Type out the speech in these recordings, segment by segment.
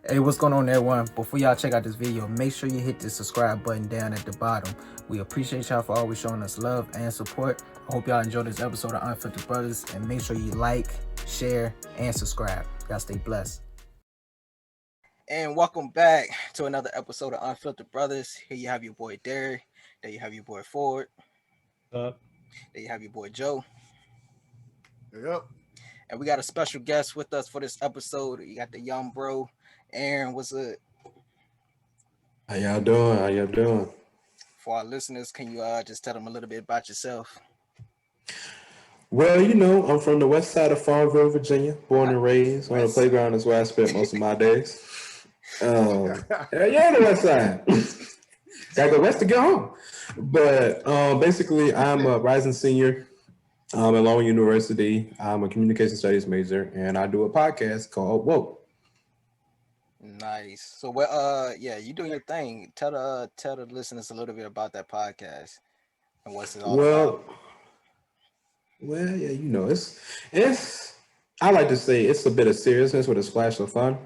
Hey, what's going on, everyone? Before y'all check out this video, make sure you hit the subscribe button down at the bottom. We appreciate y'all for always showing us love and support. I hope y'all enjoyed this episode of Unfiltered Brothers, and make sure you like, share, and subscribe. Y'all stay blessed. And welcome back to another episode of Unfiltered Brothers. Here you have your boy Derek. There you have your boy Ford. There you have your boy Joe. Yep. And we got a special guest with us for this episode. You got the young bro, Aaron. What's up? How y'all doing? For our listeners, can you just tell them a little bit about yourself? Well, I'm from the west side of Farmville, Virginia, born and raised. On the playground is where I spent most of my days. Yeah, the west side. Gotta go west to get home. But basically, I'm a rising senior at Long University. I'm a communication studies major, and I do a podcast called Whoa. Nice. So, you doing your thing. Tell the listeners a little bit about that podcast and what's it all about. Well, yeah, it's. I like to say it's a bit of seriousness with a splash of fun,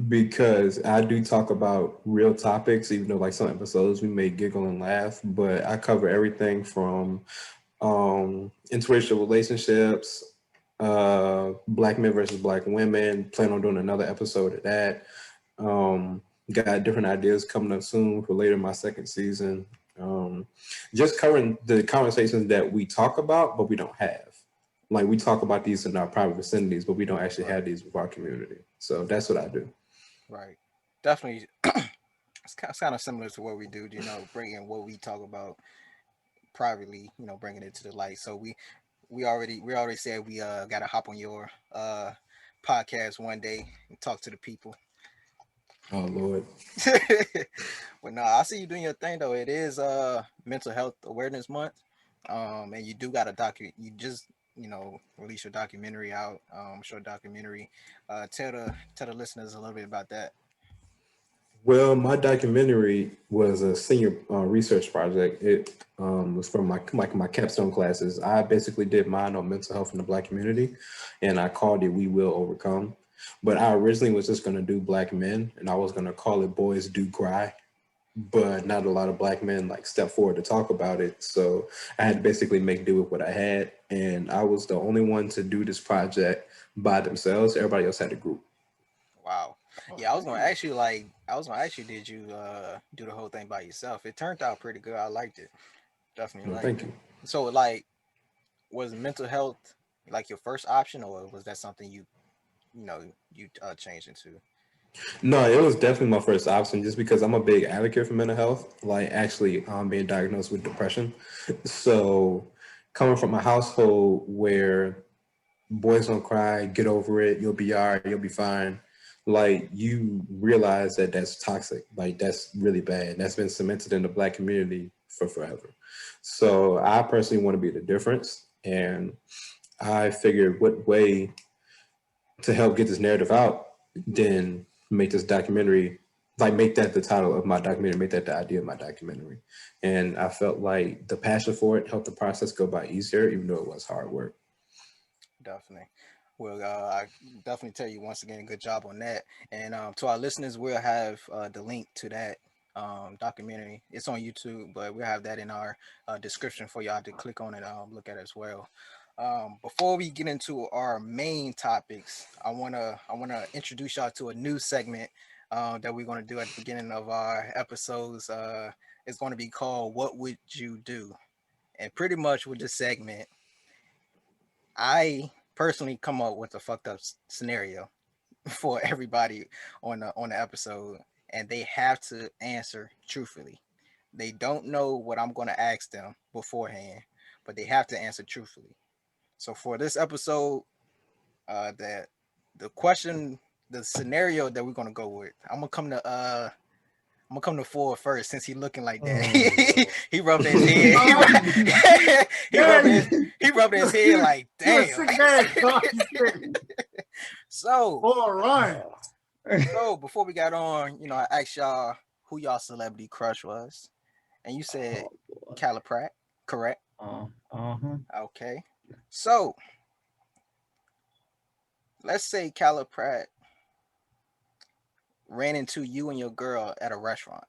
because I do talk about real topics, even though like some episodes we may giggle and laugh, but I cover everything from interracial relationships, black men versus black women. Plan on doing another episode of that. Got different ideas coming up soon for later in my second season. Just covering the conversations that we talk about, but we don't have. Like, we talk about these in our private vicinities, but we don't actually have these with our community. So that's what I do. Right. Definitely. It's kind of similar to what we do, bringing what we talk about privately, bringing it to the light. So we already said we got to hop on your podcast one day and talk to the people. Oh, Lord. But no, I see you doing your thing, though. It is Mental Health Awareness Month. And you do got a you just release your documentary out, short documentary. Tell the listeners a little bit about that. Well, my documentary was a senior research project. It was from my capstone classes. I basically did mine on mental health in the Black community, and I called it "We Will Overcome." But I originally was just going to do Black men, and I was going to call it "Boys Do Cry." But not a lot of Black men step forward to talk about it. So I had to basically make do with what I had. And I was the only one to do this project by themselves. Everybody else had a group. Wow. Yeah, I was gonna ask you, did you do the whole thing by yourself? It turned out pretty good. I liked it. Definitely liked Thank it. you. So was mental health your first option, or was that something you changed into? No, it was definitely my first option, just because I'm a big advocate for mental health, actually being diagnosed with depression. So coming from a household where boys don't cry, get over it, you'll be all right, you'll be fine. You realize that that's toxic. That's really bad. That's been cemented in the Black community for forever. So I personally want to be the difference. And I figured what way to help get this narrative out, then make this documentary, make that the title of my documentary, make that the idea of my documentary. And I felt like the passion for it helped the process go by easier, even though it was hard work. Definitely. Well, I definitely tell you once again, good job on that. And to our listeners, we'll have the link to that documentary. It's on YouTube, but we'll have that in our description for y'all to click on it, look at it as well. Before we get into our main topics, I wanna introduce y'all to a new segment that we're gonna do at the beginning of our episodes. It's gonna be called "What Would You Do?" And pretty much with this segment, I personally come up with a fucked up scenario for everybody on the episode, and they have to answer truthfully. They don't know what I'm going to ask them beforehand, but they have to answer truthfully. So for this episode, that the scenario that we're gonna go with, I'm gonna come to Ford first since he looking like that. He rubbed his head. He rubbed his head like, damn. So, all right. So before we got on, I asked y'all who y'all celebrity crush was, and you said Calla Pratt, correct? Okay. So let's say Calla Pratt ran into you and your girl at a restaurant.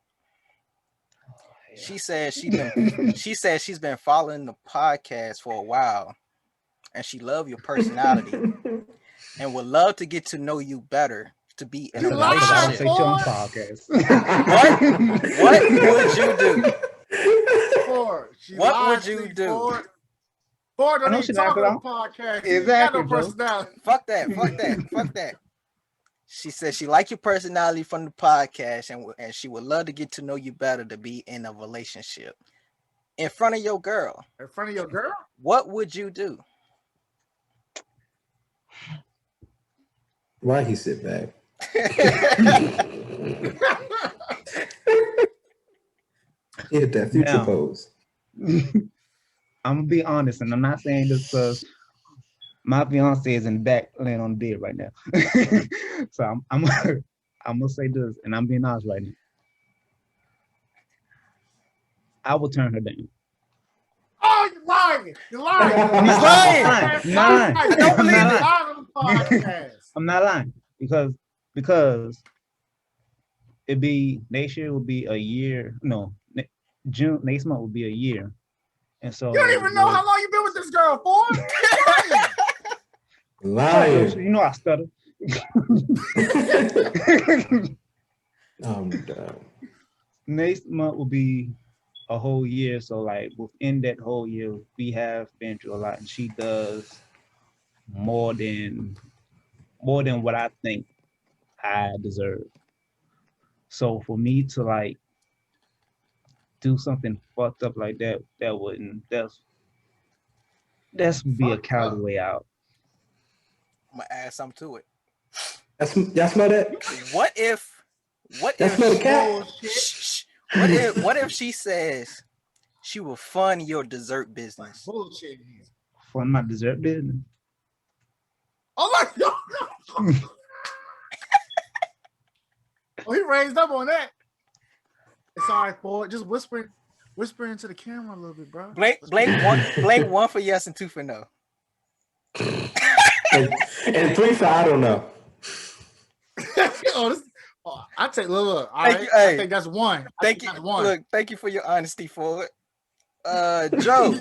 She says she's been following the podcast for a while, and she love your personality and would love to get to know you better to be in a You lied, relationship. boy. What would you do? Ford, she What lied would to you you, do? Ford I don't know even she not talk on the gonna- podcast. Exactly, She got no bro. personality. Fuck that. She said she like your personality from the podcast and she would love to get to know you better to be in a relationship. In front of your girl, In front of your girl? what would you do? Why he sit back? He hit that future Now. pose. I'm gonna be honest, and I'm not saying this because my fiance is in the back laying on the bed right now. So I'm gonna say this, and I'm being honest right now. I will turn her down. Oh, you're lying. You're lying. He's lying. I'm not lying. I don't believe You're it. lying on the podcast. I'm not lying because it'd be next year will be a year. No, June next month will be a year, and so You don't even know how long you've been with this girl, Ford. Lying. You know I stutter. I'm done. Next month will be a whole year, so like within that whole year, we have been through a lot, and she does more than what I think I deserve. So for me to like do something fucked up like that, that's be a cowardly way out. I'm gonna add something to it. Y'all smell that? What if That smell the cat? Shh. What if she says she will fund your dessert business? Bullshit. For my dessert business. Oh my God. Oh, he raised up on that. It's all right, Ford. Just whisper into the camera a little bit, bro. Blank one for yes and two for no. and 3 for I don't know. I take look. All Thank right, you, hey. I think that's one. Thank you. That's one. Look, thank you for your honesty, Ford. Joe,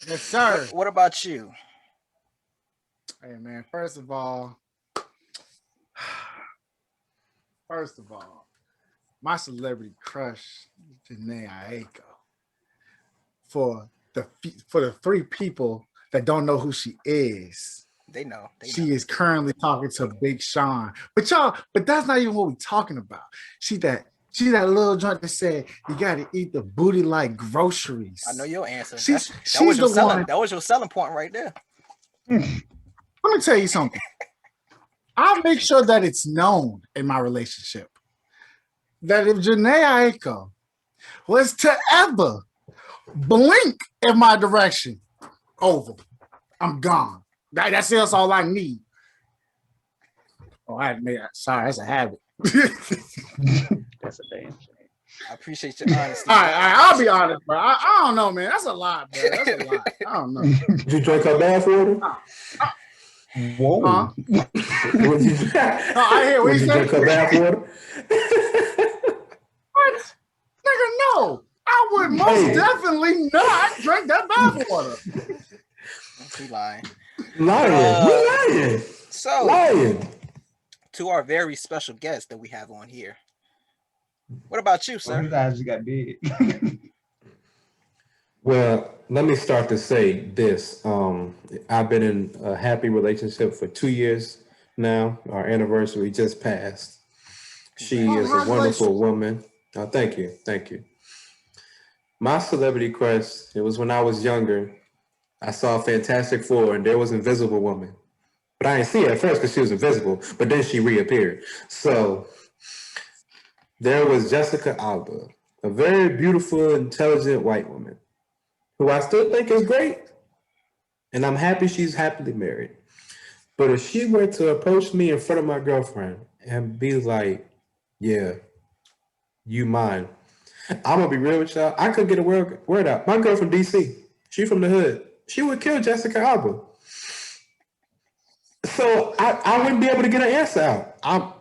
Yes, sir. what about you? Hey, man. First of all, my celebrity crush, Janae Aiko. For the 3 people that don't know who she is, They know. she is currently talking to Big Sean. But that's not even what we're talking about. She that little joint that said you gotta eat the booty like groceries. I know your answer. She's That was your selling point right there. Let me tell you something. I'll make sure that it's known in my relationship that if Janae Aiko was to ever blink in my direction, over, I'm gone. That's all I need. Oh, sorry, that's a habit. That's a damn shame. I appreciate your honesty. All right, I'll be honest, bro. I don't know, man. That's a lot, bro. That's a lot. I don't know. Did you drink her bath water? Whoa. Huh? Would you, I hear what would you you drink say. her bath water? What? Nigga, no. I would most definitely not drink that bath water. He lying. Lying. So, Lying. to our very special guest that we have on here. What about you, So his sir? eyes just got big. Well, let me start to say this. I've been in a happy relationship for 2 years now. Our anniversary just passed. She is a wonderful woman. Oh, thank you. My celebrity crush, it was when I was younger. I saw Fantastic Four and there was Invisible Woman. But I didn't see her at first because she was invisible, but then she reappeared. So there was Jessica Alba, a very beautiful, intelligent white woman who I still think is great. And I'm happy she's happily married. But if she were to approach me in front of my girlfriend and be like, yeah, you mine, I'm going to be real with y'all. I could get a word out. My girl from DC, she from the hood. She would kill Jessica Alba. So So I wouldn't be able to get an answer out.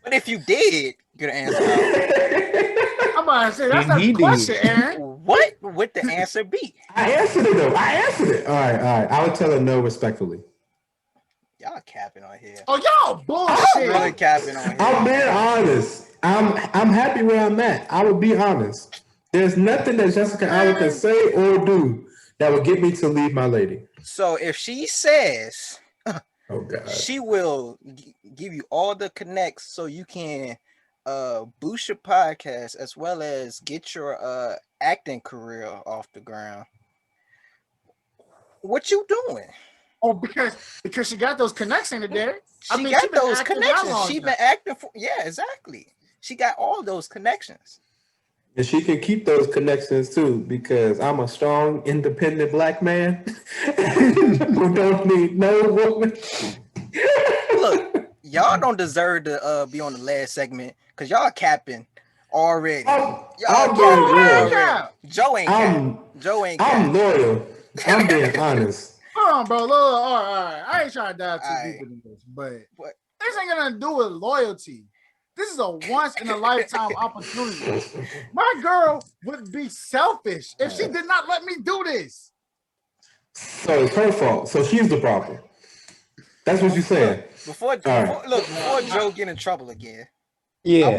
But if you did get an answer out, I'm about to say that's And not he the question, did. Aaron. what would the answer be? I answered it though. I answered it. All right. I would tell her no respectfully. Y'all capping on here. Oh, y'all bullshit. Really capping on here. I'm being honest. I'm happy where I'm at. I would be honest. There's nothing that Jessica Allen can say or do that would get me to leave my lady. So if she says, oh God, she will give you all the connects so you can boost your podcast as well as get your acting career off the ground. What you doing? Oh, because she got those connections in there. She got those connections. She been acting for exactly. She got all those connections. And she can keep those connections too, because I'm a strong, independent black man who don't need no woman. Look, y'all don't deserve to be on the last segment because y'all capping already. Y'all capping already. Joe ain't capping. I'm loyal. I'm being honest. Hold on, bro. All right. I ain't trying to dive too deep into this, but this ain't gonna do with loyalty. This is a once in a lifetime opportunity. My girl would be selfish if she did not let me do this. So it's her fault. So she's the problem. That's what you're saying. Before Joe get in trouble again. Yeah. I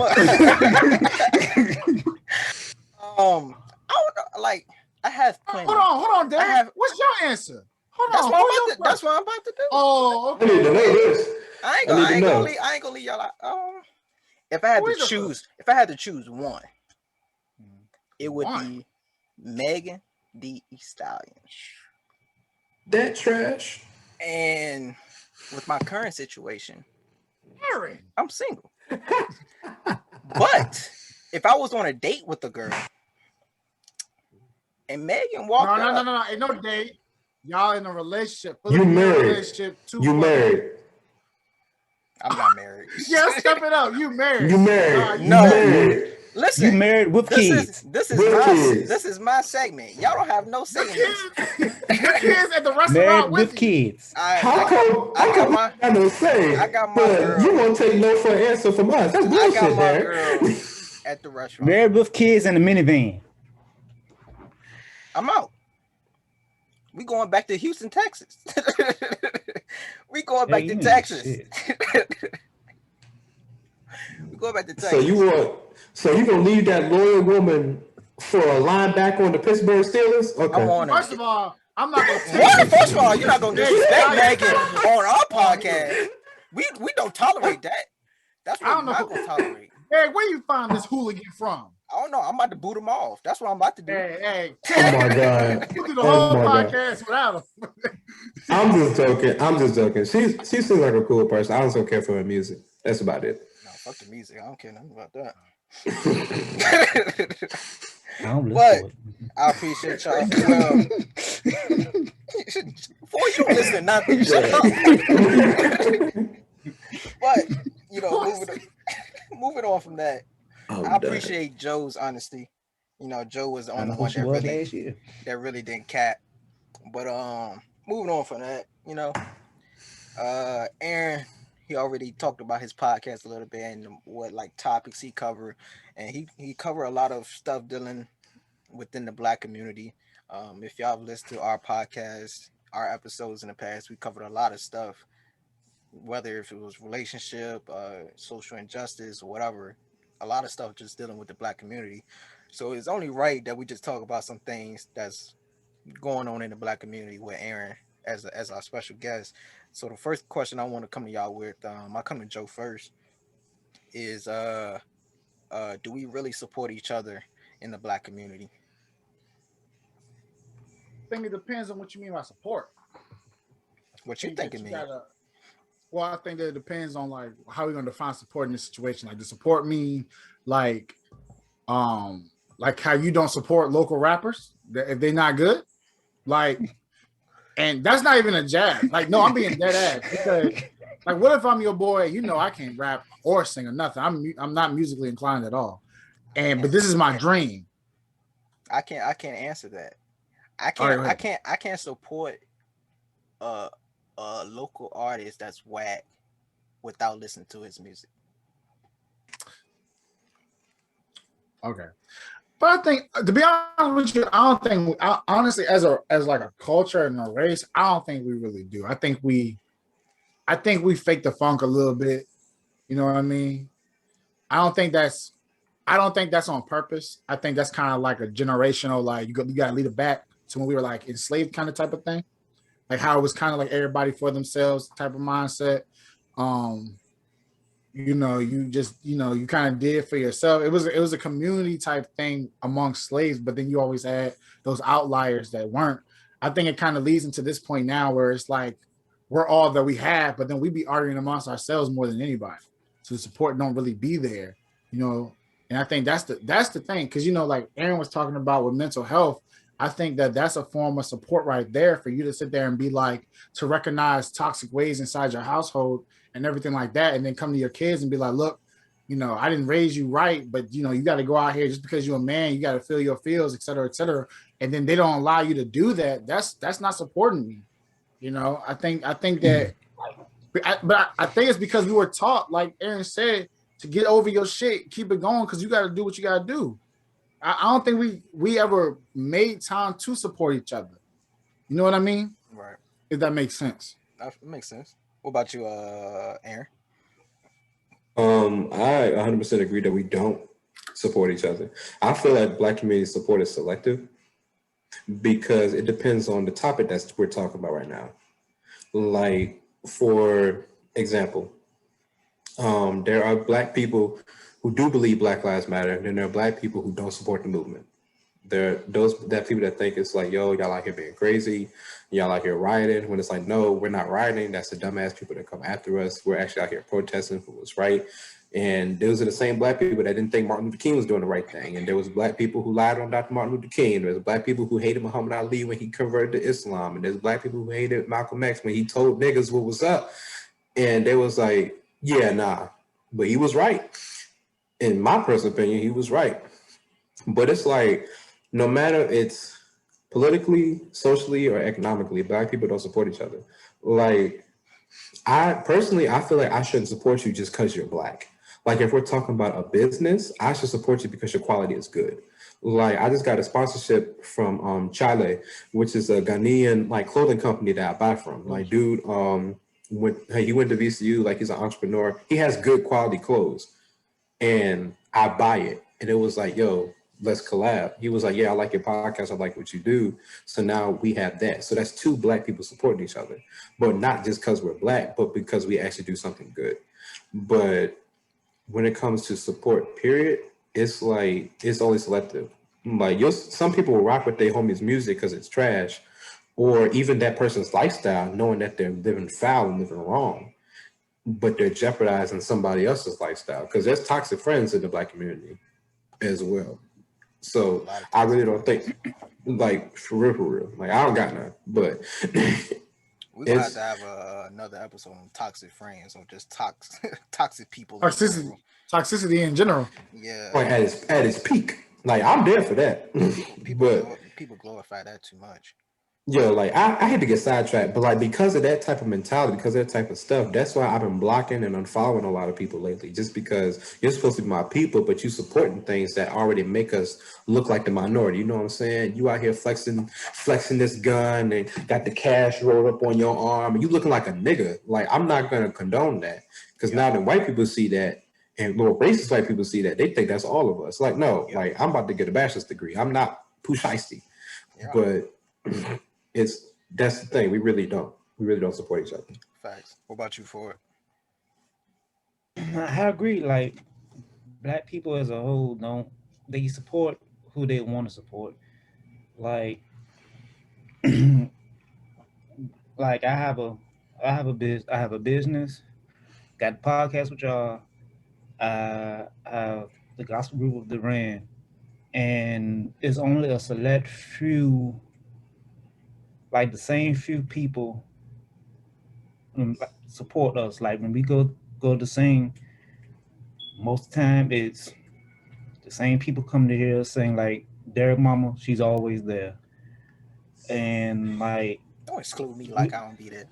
don't know, like I have plenty. Hold on, Dad. What's your answer? That's what I'm about to do. Oh, okay. I need to know this. I ain't gonna leave y'all out. If I had to choose one, it would be Megan Thee Stallion. That trash. And with my current situation, Aaron, I'm single. But if I was on a date with a girl and Megan walked up, no, ain't no date. Y'all in a relationship. You married. You married. I'm not married. Yeah, step it up. You married. You married. No. Married. Listen. You married with kids. This is my segment. Y'all don't have no say in this. Your kids at the restaurant married with kids. I got my girl. You won't take no for an answer from us. That's bullshit, I got my man. girl at the restaurant. Married with kids in the minivan. I'm out. We going back to Houston, Texas. We going back to Texas. We going back to Texas. So you gonna leave that loyal woman for a linebacker on the Pittsburgh Steelers? Okay. First of all, I'm not gonna. First of all, you're not gonna disrespect Megan on our podcast. We don't tolerate that. That's what we're not gonna tolerate. Hey, where you find this hooligan from? I don't know. I'm about to boot him off. That's what I'm about to do. Hey. Oh my God. You do the whole podcast without him. I'm just joking. She seems like a cool person. I also care for her music. That's about it. No, fuck the music. I don't care nothing about that. But I appreciate y'all. Boy, you don't listen to nothing. Shut up. But moving on from that. I appreciate Joe's honesty. Joe was the only one that really didn't cap. But moving on from that, Aaron, he already talked about his podcast a little bit and what topics he covered, and he covered a lot of stuff dealing within the Black community. If y'all have listened to our podcast, our episodes in the past, we covered a lot of stuff, whether if it was relationship, social injustice, or whatever. A lot of stuff just dealing with the Black community. So it's only right that we just talk about some things that's going on in the Black community with Aaron as our special guest. So the first question I want to come to y'all with, I come to Joe first, is do we really support each other in the Black community? I think it depends on what you mean by support. What you think it means? Well, I think that it depends on how we're gonna define support in this situation. Does support mean like how you don't support local rappers if they're not good? And that's not even a jab. No, I'm being dead ass because what if I'm your boy? I can't rap or sing or nothing. I'm not musically inclined at all. But this is my dream. I can't answer that. I can't support a a local artist that's whack without listening to his music. Okay. But I think, to be honest with you, I don't think, honestly, as like a culture and a race, I don't think we really do. I think we fake the funk a little bit. You know what I mean? I don't think that's, I don't think that's on purpose. I think that's kind of like a generational, like you got to lead it back to when we were like enslaved kind of type of thing, like how it was kind of like everybody for themselves type of mindset. Um, you just, you kind of did for yourself. It was a community type thing amongst slaves, but then you always had those outliers that weren't. I think it kind of leads into this point now where it's like we're all that we have, but then we be arguing amongst ourselves more than anybody. So the support don't really be there, you know. And I think that's the thing, because like Aaron was talking about with mental health. I think that's a form of support right there for you to sit there and be like, to recognize toxic ways inside your household and everything like that, and then come to your kids and be like, look, I didn't raise you right, but you got to go out here, just because you're a man, you got to feel your feels, et cetera, et cetera. And then they don't allow you to do that. That's not supporting me. I think that, but I think it's because we were taught, like Aaron said, to get over your shit, keep it going, because you got to do what you got to do. I don't think we ever made time to support each other. You know what I mean? Right. If that makes sense. That makes sense. What about you, Aaron? I 100% agree that we don't support each other. I feel like Black community support is selective because it depends on the topic that we're talking about right now. Like, for example, there are Black people who do believe Black Lives Matter, and then there are Black people who don't support the movement. There are that people that think it's like, yo, y'all out here being crazy, y'all out here rioting, when it's like, no, we're not rioting. That's the dumbass people that come after us. We're actually out here protesting for what's right. And those are the same Black people that didn't think Martin Luther King was doing the right thing. And there was Black people who lied on Dr. Martin Luther King. There's Black people who hated Muhammad Ali when he converted to Islam. And there's Black people who hated Malcolm X when he told niggas what was up. And they was like, yeah, nah. But he was right. In my personal opinion, he was right. But it's like, no matter it's politically, socially, or economically, Black people don't support each other. Like, I feel like I shouldn't support you just because you're Black. Like, if we're talking about a business, I should support you because your quality is good. Like, I just got a sponsorship from Chale, which is a Ghanaian like clothing company that I buy from. Like, dude, he went to VCU, like he's an entrepreneur. He has good quality clothes, and I buy it. And it was like, yo, let's collab. He was like, yeah, I like your podcast. I like what you do. So now we have that. So that's two Black people supporting each other, but not just because we're Black, but because we actually do something good. But when it comes to support, period, it's like, it's only selective. Like, some people will rock with their homies' music because it's trash, or even that person's lifestyle, knowing that they're living foul and living wrong, but they're jeopardizing somebody else's lifestyle, because there's toxic friends in the Black community as well. So I really don't think, like, for real, like, I don't got none, but We're gonna have to have another episode on toxic friends or just toxic people. Toxicity in general. Yeah. Like, at its peak. Like, I'm there for that. People glorify that too much. Yo, like, I had to get sidetracked, but like, because of that type of mentality, because of that type of stuff, that's why I've been blocking and unfollowing a lot of people lately. Just because you're supposed to be my people, but you supporting things that already make us look like the minority. You know what I'm saying? You out here flexing this gun and got the cash rolled up on your arm, and you looking like a nigga. Like, I'm not gonna condone that, because now that white people see that, and little racist white people see that, they think that's all of us. Like, no, like, I'm about to get a bachelor's degree. I'm not Pooh Shiesty, but. That's the thing. We really don't support each other. Facts. What about you, Ford? I agree. Like, Black people as a whole they support who they want to support. Like, like I have a business, got the podcast with y'all. I have the gospel group of the Rand, and it's only a select few, like the same few people support us. Like, when we go to sing, most of the time it's the same people come to hear us sing. Like Derek Mama, she's always there. And like, Don't exclude me like I don't be there.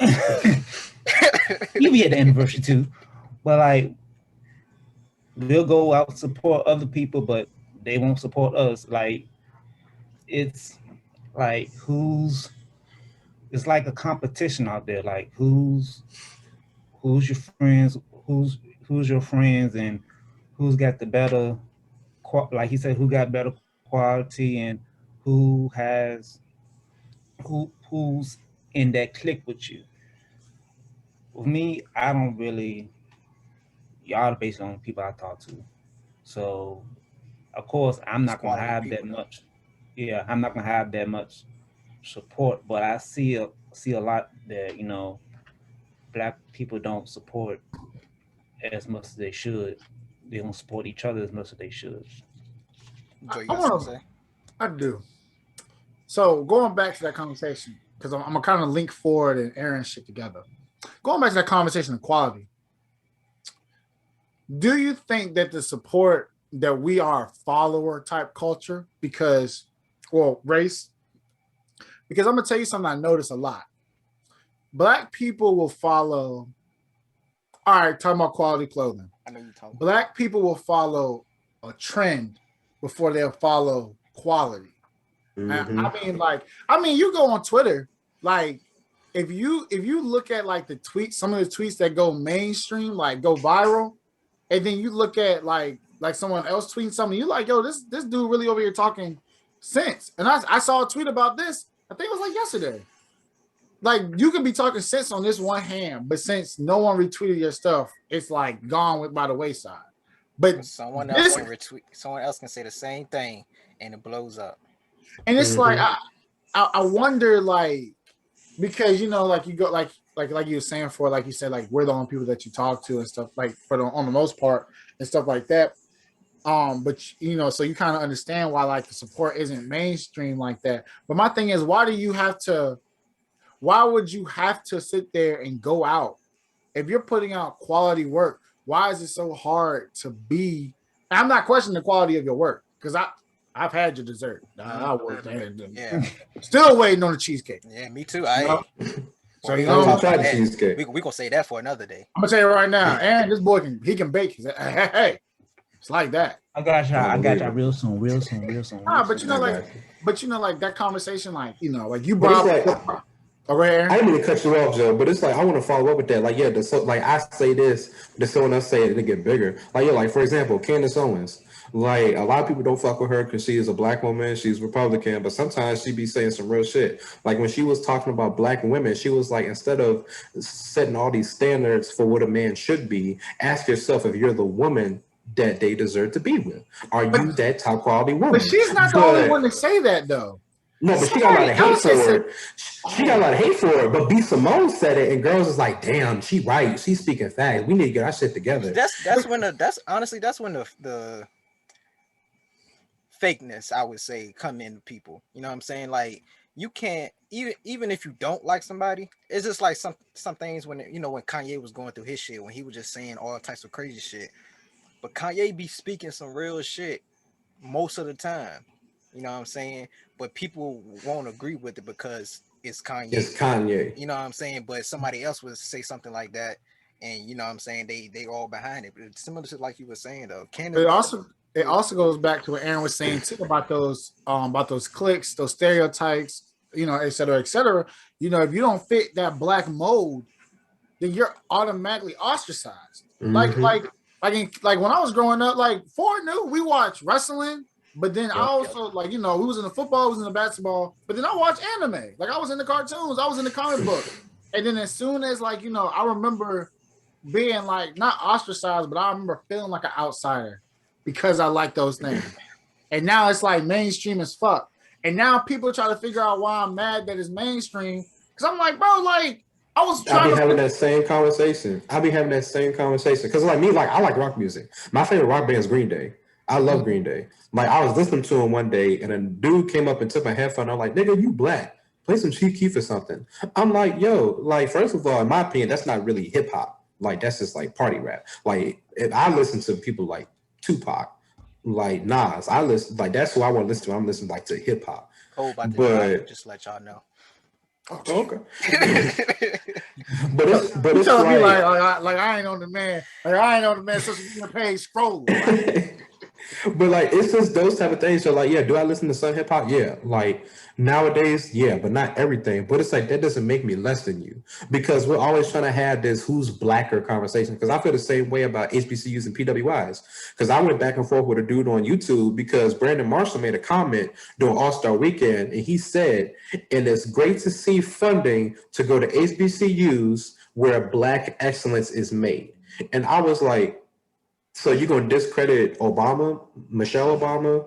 You be at the anniversary too, but like we'll go out support other people, but they won't support us. Like it's like it's like a competition out there. Like who's your friends, who's your friends, and who's got the better, like he said, who got better quality, and who's in that clique with you. With me, I don't really. Y'all are based on the people I talk to, so of course I'm It's not gonna quality have people, that much. Yeah, I'm not gonna have that much support, but I see a lot that black people don't support as much as they should. They don't support each other as much as they should. Joe, you I got something to want say? I do. So going back to that conversation, because I'm gonna kind of link Ford and Aaron shit together. Going back to that conversation of quality, do you think that the support that we are a follower type culture race? Because I'm gonna tell you something I notice a lot. Black people will follow. All right, talking about quality clothing. I know you talking. Black people will follow a trend before they'll follow quality. Mm-hmm. I mean, you go on Twitter, like if you look at like the tweets, some of the tweets that go mainstream, like go viral, and then you look at like someone else tweeting something, you like, yo, this dude really over here talking sense. And I saw a tweet about this. I think it was like yesterday. Like you can be talking sense on this one hand, but since no one retweeted your stuff, it's like gone by the wayside. But Someone else this can retweet. Someone else can say the same thing, and it blows up. and it's like Mm-hmm. I wonder like because like you go like you were saying for like you said like we're the only people that you talk to and stuff like on the most part and stuff like that. But so you kind of understand why like the support isn't mainstream like that. But my thing is, why would you have to sit there and go out if you're putting out quality work? Why is it so hard to be? I'm not questioning the quality of your work because I've had your dessert. I worked Yeah, still waiting on the cheesecake. yeah, me too. So we you gonna know, talk tried about the that. cheesecake. We gonna say that for another day. I'm gonna tell you right now, and this boy can bake. He said, hey, it's like that. I got y'all. I got believe y'all it. real soon. But like that conversation, like like you But it's brought. like Over here. I didn't mean to cut you off, Joe, but it's like I want to follow up with that. Like, yeah, like I say this, then someone else say it, and it get bigger. Like, yeah, like for example, Candace Owens. Like a lot of people don't fuck with her because she is a black woman. She's Republican, but sometimes she be saying some real shit. Like when she was talking about black women, she was like, instead of setting all these standards for what a man should be, ask yourself if you're the woman that they deserve to be with. Are you that top quality woman? But she's not the only one to say that though. No, but she got a lot of hate for Somebody it. She got a lot of hate for it. But B. Simone said it, and girls is like, "Damn, she right. She's speaking facts. We need to get our shit together." That's when the fakeness, I would say, come in people. You know what I'm saying? Like you can't even if you don't like somebody, it's just like some things when when Kanye was going through his shit, when he was just saying all types of crazy shit. But Kanye be speaking some real shit most of the time. You know what I'm saying? But people won't agree with it because it's Kanye. It's Kanye. You know what I'm saying? But somebody else would say something like that, and you know what I'm saying, they all behind it. But it's similar to like you were saying though. It also goes back to what Aaron was saying too about those cliques, those stereotypes, et cetera, et cetera. If you don't fit that black mold, then you're automatically ostracized. Mm-hmm. Like when I was growing up, like Ford knew we watched wrestling, but then I also we was in the football, we was in the basketball, but then I watched anime. Like I was in the cartoons, I was in the comic book. And then as soon as I remember being like not ostracized, but I remember feeling like an outsider because I like those things. And now it's like mainstream as fuck. And now people try to figure out why I'm mad that it's mainstream. Cause I'm like, bro, like I'll be having that same conversation. Because like me, like I like rock music. My favorite rock band is Green Day. I love Green Day. Like I was listening to him one day, and a dude came up and took my headphone. I'm like, "Nigga, you black? Play some Chief Keef or something." I'm like, "Yo, like first of all, in my opinion, that's not really hip hop. Like that's just like party rap. Like if I listen to people like Tupac, like Nas, I listen like that's who I want to listen to. I'm listening like to hip hop. Cole about to drop, just to let y'all know. Okay. But But you it's telling me like I ain't on the man, social media page scroll. but like it's just those type of things. So like, yeah, do I listen to some hip hop? Yeah. Like nowadays, yeah, but not everything. But it's like that doesn't make me less than you because we're always trying to have this who's blacker conversation. Because I feel the same way about HBCUs and PWIs. Because I went back and forth with a dude on YouTube because Brandon Marshall made a comment during All Star Weekend, and he said, "And it's great to see funding to go to HBCUs where Black excellence is made." And I was like, so you're gonna discredit Obama, Michelle Obama,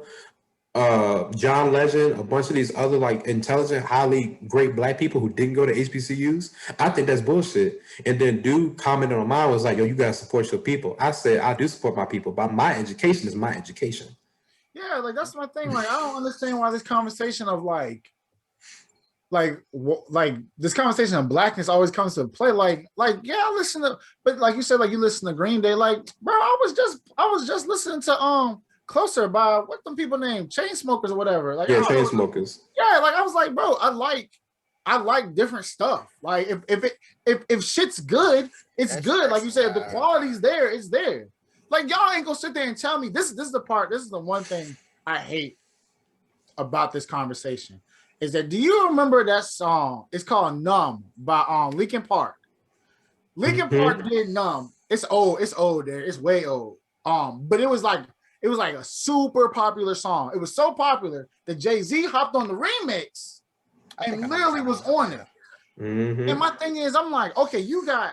John Legend, a bunch of these other like intelligent, highly great black people who didn't go to HBCUs? I think that's bullshit. And then dude commented on mine was like, "Yo, you gotta support your people." I said, "I do support my people, but my education is my education." Yeah, like that's my thing. Like I don't understand why this conversation of like this conversation of blackness always comes to play. Like yeah, I listen to, but like you said, like you listen to Green Day. Like, bro, I was just listening to Closer by what them people named Chainsmokers or whatever. Like, Yeah, chain smokers. yeah, like I was like, bro, I like different stuff. Like if shit's good, it's good. Like you said, if the quality's there, it's there. Like y'all ain't gonna sit there and tell me this is the one thing I hate about this conversation is that, do you remember that song? It's called Numb by Linkin Park. Linkin Park did Numb. It's old there. It's way old. But it was like a super popular song. It was so popular that Jay-Z hopped on the remix and literally was on it. And my thing is, I'm like, okay,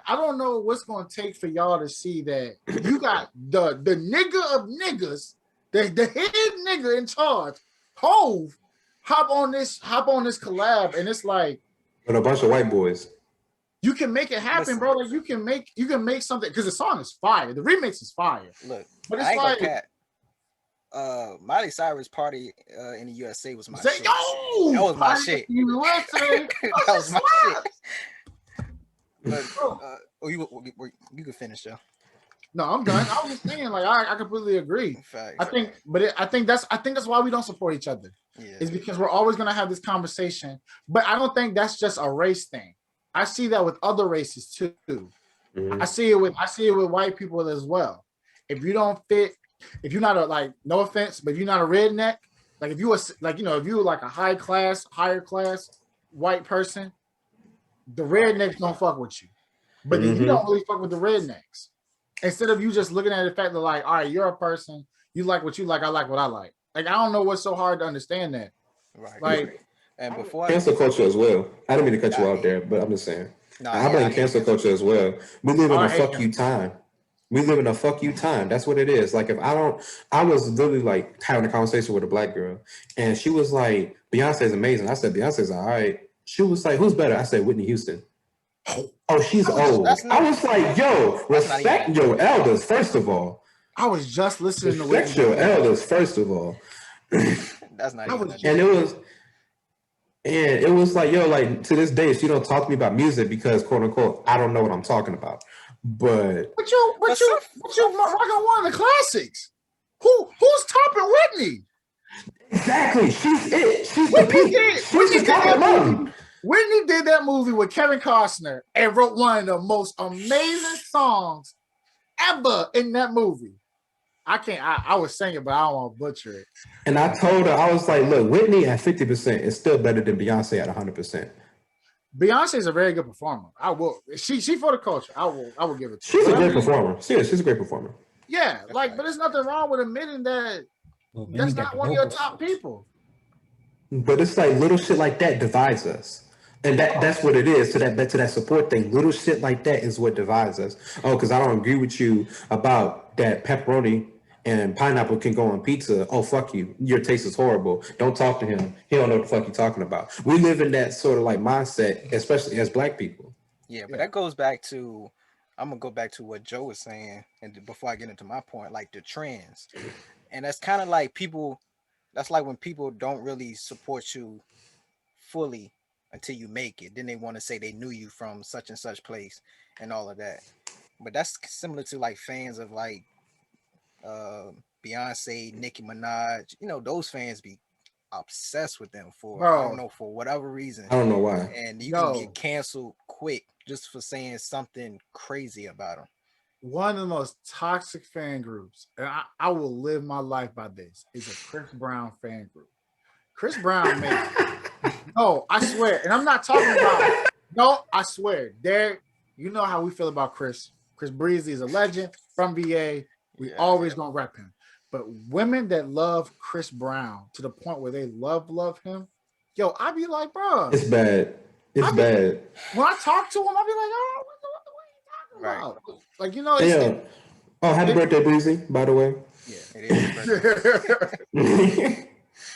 I don't know what's gonna take for y'all to see that you got the nigga of niggas, the head nigga in charge, Hove, hop on this collab, and it's like But a bunch of white boys. you can make it happen, bro. Like you can make something, because the song is fire, the remix is fire. Look, but it's like Miley Cyrus Party in the USA was my shit. That was my shit. USA. That was my shit. But you can finish, Joe. No, I'm done. I was just saying, like, I completely agree. Facts. I think that's why we don't support each other. Yeah. It's because we're always gonna have this conversation. But I don't think that's just a race thing. I see that with other races too. I see it with white people as well. If you don't fit, if you're not no offense, but if you're not a redneck, like if you were like a higher class white person, the rednecks don't fuck with you. But then you don't really fuck with the rednecks. Instead of you just looking at the fact that, like, all right, you're a person, you like what you like, I like what I like. Like, I don't know what's so hard to understand that. Right. Like, and before cancel culture as well. I don't mean to cut you out there, but I'm just saying. I blame cancel culture as well. We live in a fuck you time. We live in a fuck you time. That's what it is. Like, I was literally like having a conversation with a black girl, and she was like, "Beyonce's amazing." I said, "Beyonce's all right." She was like, "Who's better?" I said, "Whitney Houston." Oh, she's old. I was like, "Yo, respect your elders, first of all." I was just listening to respect your elders, first of all. That's not even. And it was like, yo, like to this day, she don't talk to me about music because, quote unquote, I don't know what I'm talking about. But you rocking one of the classics. Who's topping Whitney? Exactly, she's it. She's the peak. She's the top of the Whitney did that movie with Kevin Costner and wrote one of the most amazing songs ever in that movie. I was singing, but I don't want to butcher it. And I told her, I was like, look, Whitney at 50% is still better than Beyonce at 100%. Beyonce is a very good performer. I will. She for the culture. I will give it to her. She's a great performer. She's a great performer. Yeah, but there's nothing wrong with admitting that that's not one of your top people. But it's like little shit like that divides us. And that's what it is, to that support thing. Little shit like that is what divides us. Oh, because I don't agree with you about that pepperoni and pineapple can go on pizza. Oh, fuck you. Your taste is horrible. Don't talk to him. He don't know what the fuck you're talking about. We live in that sort of like mindset, especially as black people. Yeah, but that goes back to, I'm going to go back to what Joe was saying, and before I get into my point, like the trends. And that's kind of like that's like when people don't really support you fully until you make it. Then they want to say they knew you from such and such place and all of that. But that's similar to like fans of like Beyonce, Nicki Minaj. Those fans be obsessed with them for I Bro. don't know, for whatever reason. I don't know why. And you can Yo. get canceled quick just for saying something crazy about them. One of the most toxic fan groups, and I will live my life by this, is a Chris Brown fan group. Chris Brown makes no, I swear, and I'm not talking about no, I swear, Derek, you know how we feel about Chris. Chris Breezy is a legend from VA. We always gonna rep him. But women that love Chris Brown to the point where they love him, yo, I be like, bro, It's bad. It's bad. when I talk to him, I be like, oh, what are you talking about? Like, you know, Yeah. Oh, happy birthday, Breezy, by the way. Yeah, it is his birthday.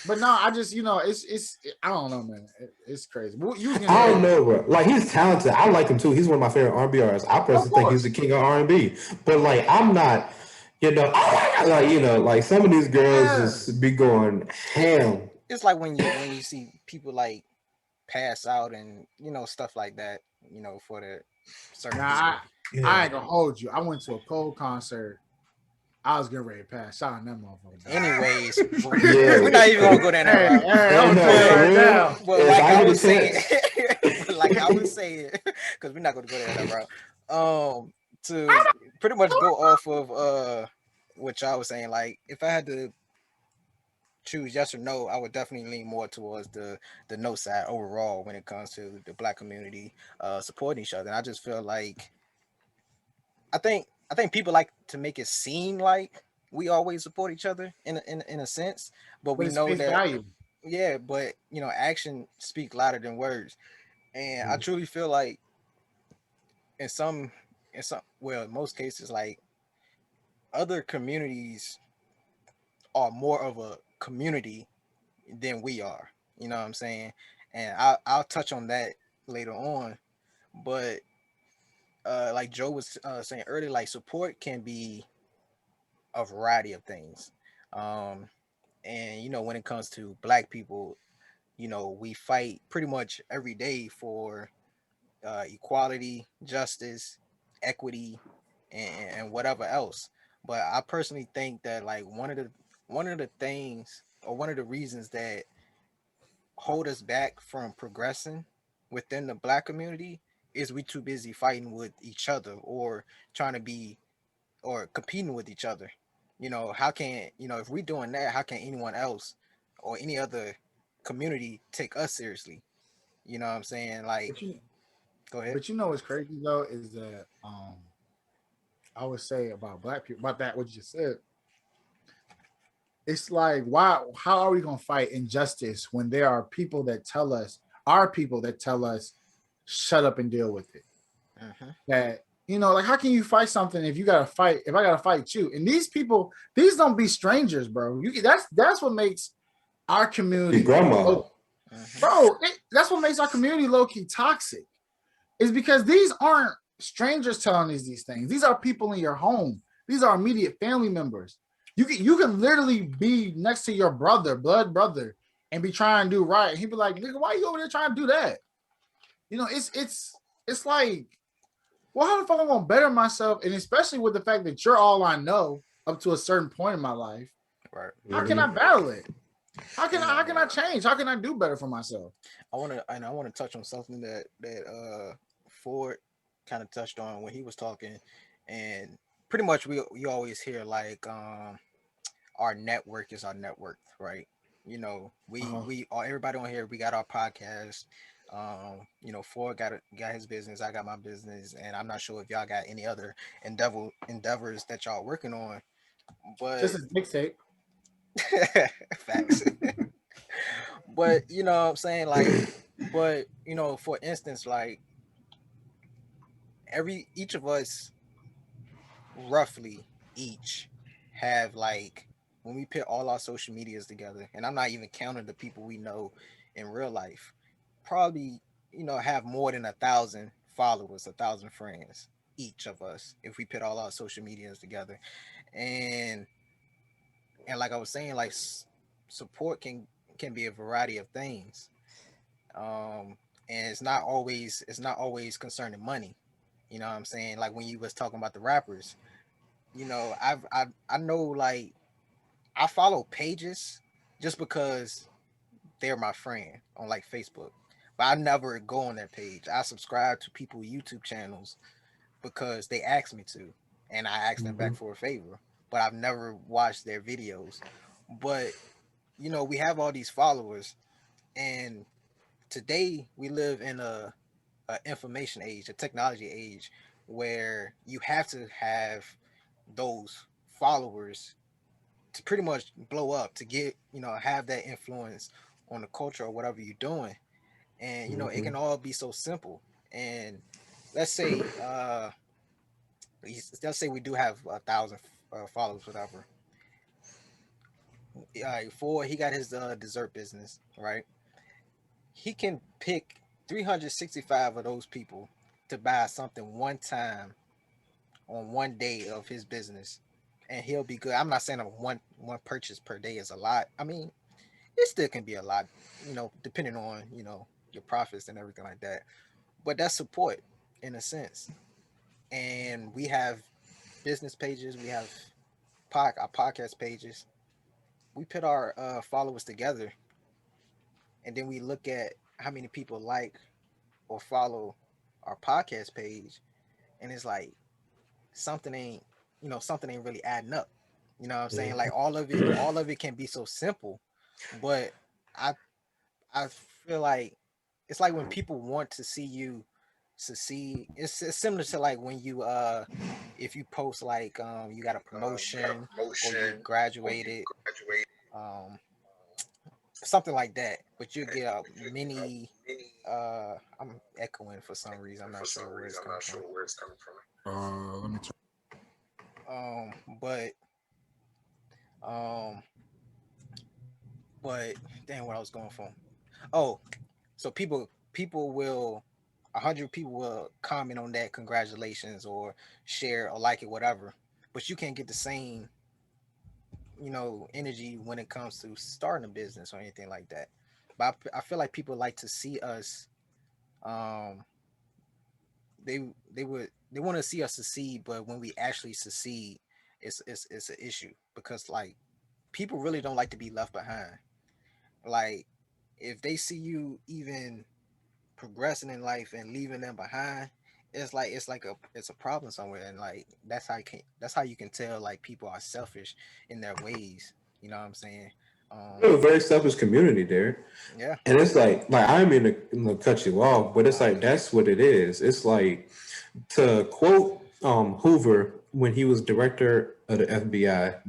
But no, I just, you know, it's I don't know, man. It's crazy. I don't know, bro. Like, he's talented. I like him too. He's one of my favorite R&B artists. I personally think he's the king of R&B. But like, I'm not, you know, oh my God, like, you know, like some of these girls just be going ham. It's like when you see people like pass out and, you know, stuff like that, you know, for the certain people. I ain't gonna hold you. I went to a Cole concert. I was getting ready to pass. Shout out them motherfuckers. Anyways, we're not even gonna go down that route. I'm right now. But like I was saying, because we're not gonna go down that route. To pretty much go off of what y'all was saying, like if I had to choose yes or no, I would definitely lean more towards the no side overall when it comes to the Black community supporting each other. And I just feel like I think people like to make it seem like we always support each other in a sense, but we know that value. Yeah, but you know, action speak louder than words. And I truly feel like in most cases, like other communities are more of a community than we are. You know what I'm saying? And I'll touch on that later on. But like Joe was saying earlier, like support can be a variety of things. And you know, when it comes to Black people, you know, we fight pretty much every day for equality, justice, equity, and whatever else. But I personally think that like one of the things or one of the reasons that hold us back from progressing within the Black community is we too busy fighting with each other or trying to be or competing with each other. You know, how can, you know, if we're doing that, how can anyone else or any other community take us seriously? You know what I'm saying? Like, go ahead. But you know what's crazy though is that I would say about Black people about that what you just said. It's like how are we gonna fight injustice when there are people that tell us shut up and deal with it. That, you know, like how can you fight something if I gotta fight you? And these people, these don't be strangers, bro. That's what makes our community grandma. That's what makes our community low-key toxic. Is because these aren't strangers telling us these things. These are people in your home. These are immediate family members. You can literally be next to your blood brother, and be trying to do right. And he'd be like, nigga, why are you over there trying to do that? You know, it's like, well, how the fuck am I gonna better myself? And especially with the fact that you're all I know up to a certain point in my life. Right. How can I battle it? How can I change? How can I do better for myself? I want to touch on something that Ford kind of touched on when he was talking, and pretty much we always hear like our network is our net worth, right? You know, we all, everybody on here, we got our podcast. You know, Ford got his business, I got my business, and I'm not sure if y'all got any other endeavors that y'all working on. But this is mixtape. Facts. But you know what I'm saying, like, but you know, for instance, like each of us roughly each have, like, when we put all our social medias together, and I'm not even counting the people we know in real life, probably, you know, have more than 1,000 followers, 1,000 friends, each of us, if we put all our social medias together. And like I was saying, like support can be a variety of things. And it's not always concerning money. You know what I'm saying? Like when you was talking about the rappers, you know, I know, like, I follow pages just because they're my friend on like Facebook, but I never go on their page. I subscribe to people YouTube channels because they ask me to, and I ask them back for a favor. But I've never watched their videos. But we have all these followers, and today we live in a information age, a technology age, where you have to have those followers to pretty much blow up to get have that influence on the culture or whatever you're doing. And it can all be so simple. And let's say we do have 1,000 followers, whatever. For he got his dessert business, right? He can pick 365 of those people to buy something one time on one day of his business, and he'll be good. I'm not saying one purchase per day is a lot. I mean, it still can be a lot, depending on your profits and everything like that. But that's support in a sense. And we have business pages, we have our podcast pages. We put our followers together, and then we look at how many people like or follow our podcast page, and it's like something ain't really adding up. You know what I'm saying? Like all of it can be so simple, but I I feel like it's like when people want to see you succeed. It's similar to like when you if you post like you got a promotion or you graduated, um something like that, but you get a mini I'm echoing for some reason. I'm not sure where it's coming from. Let me try. But um but damn, what I was going for. Oh, so people will 100 people will comment on that, congratulations, or share or like it, whatever. But you can't get the same energy when it comes to starting a business or anything like that. But I feel like people like to see us. Um, they want to see us succeed, but when we actually succeed, it's an issue because like people really don't like to be left behind. Like if they see you even progressing in life and leaving them behind, it's a problem somewhere. And like that's how you can tell like people are selfish in their ways. You know what I'm saying? We have a very selfish community there. Yeah. And it's like I don't mean to cut you off, but it's like that's what it is. It's like, to quote Hoover when he was director of the FBI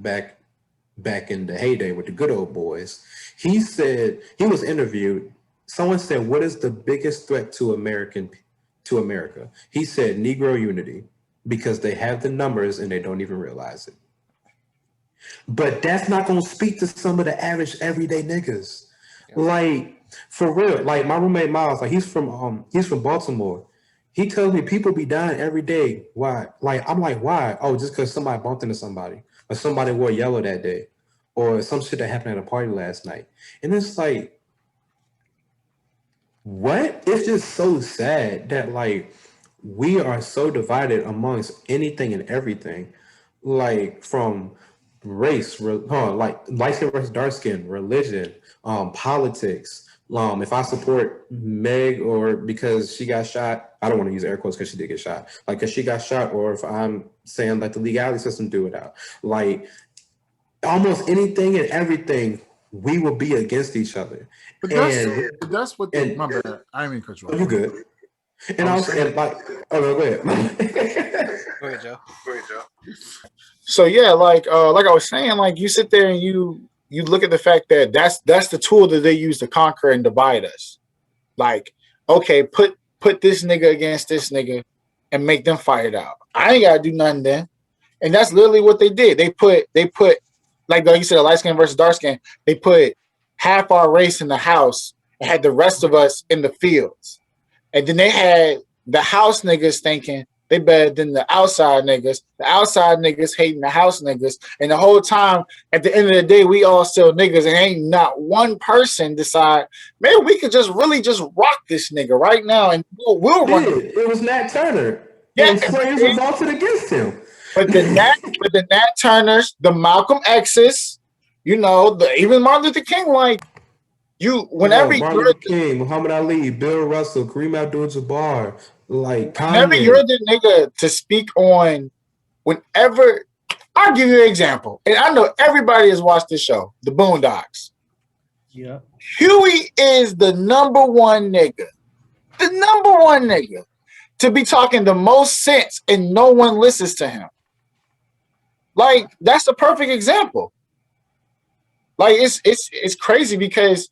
back in the heyday with the good old boys. He said, he was interviewed. Someone said, "What is the biggest threat to America?" He said, "Negro unity, because they have the numbers and they don't even realize it." But that's not gonna speak to some of the average everyday niggas. Yeah. Like for real, like my roommate Miles, like he's from Baltimore. He tells me people be dying every day. Why? Like I'm like, why? Oh, just because somebody bumped into somebody, or somebody wore yellow that day, or some shit that happened at a party last night. And it's like, what? It's just so sad that like we are so divided amongst anything and everything, like from race, like light skin versus dark skin, religion, politics. If I support Meg or because she got shot, I don't want to use air quotes because she did get shot. Like, because she got shot, or if I'm saying let the legality system do it out. Like, almost anything and everything, we will be against each other. But that's what my bad. I didn't mean to cut you off. You good? And I was saying, like, oh no, go ahead. Go ahead, Joe. So yeah, like I was saying, like you sit there and you look at the fact that that's the tool that they use to conquer and divide us. Like, okay, put this nigga against this nigga and make them fight it out. I ain't gotta do nothing then. And that's literally what they did. They put like you said, light skin versus dark skin. They put half our race in the house and had the rest of us in the fields. And then they had the house niggas thinking they better than the outside niggas. The outside niggas hating the house niggas. And the whole time, at the end of the day, we all still niggas. And ain't not one person decide, man, we could just really just rock this nigga right now. And we'll run it. It was Nat Turner. Yeah, and slaves revolted against him. But the Nat Turners, the Malcolm X's, even Martin Luther King, like, whenever Martin you're Luther King, Muhammad Ali, Bill Russell, Kareem Abdul-Jabbar, like whenever Kanye. you're the nigga to speak on, whenever I'll give you an example, and I know everybody has watched this show, The Boondocks. Yeah. Huey is the number one nigga to be talking the most sense, and no one listens to him. Like, that's a perfect example. Like, it's crazy because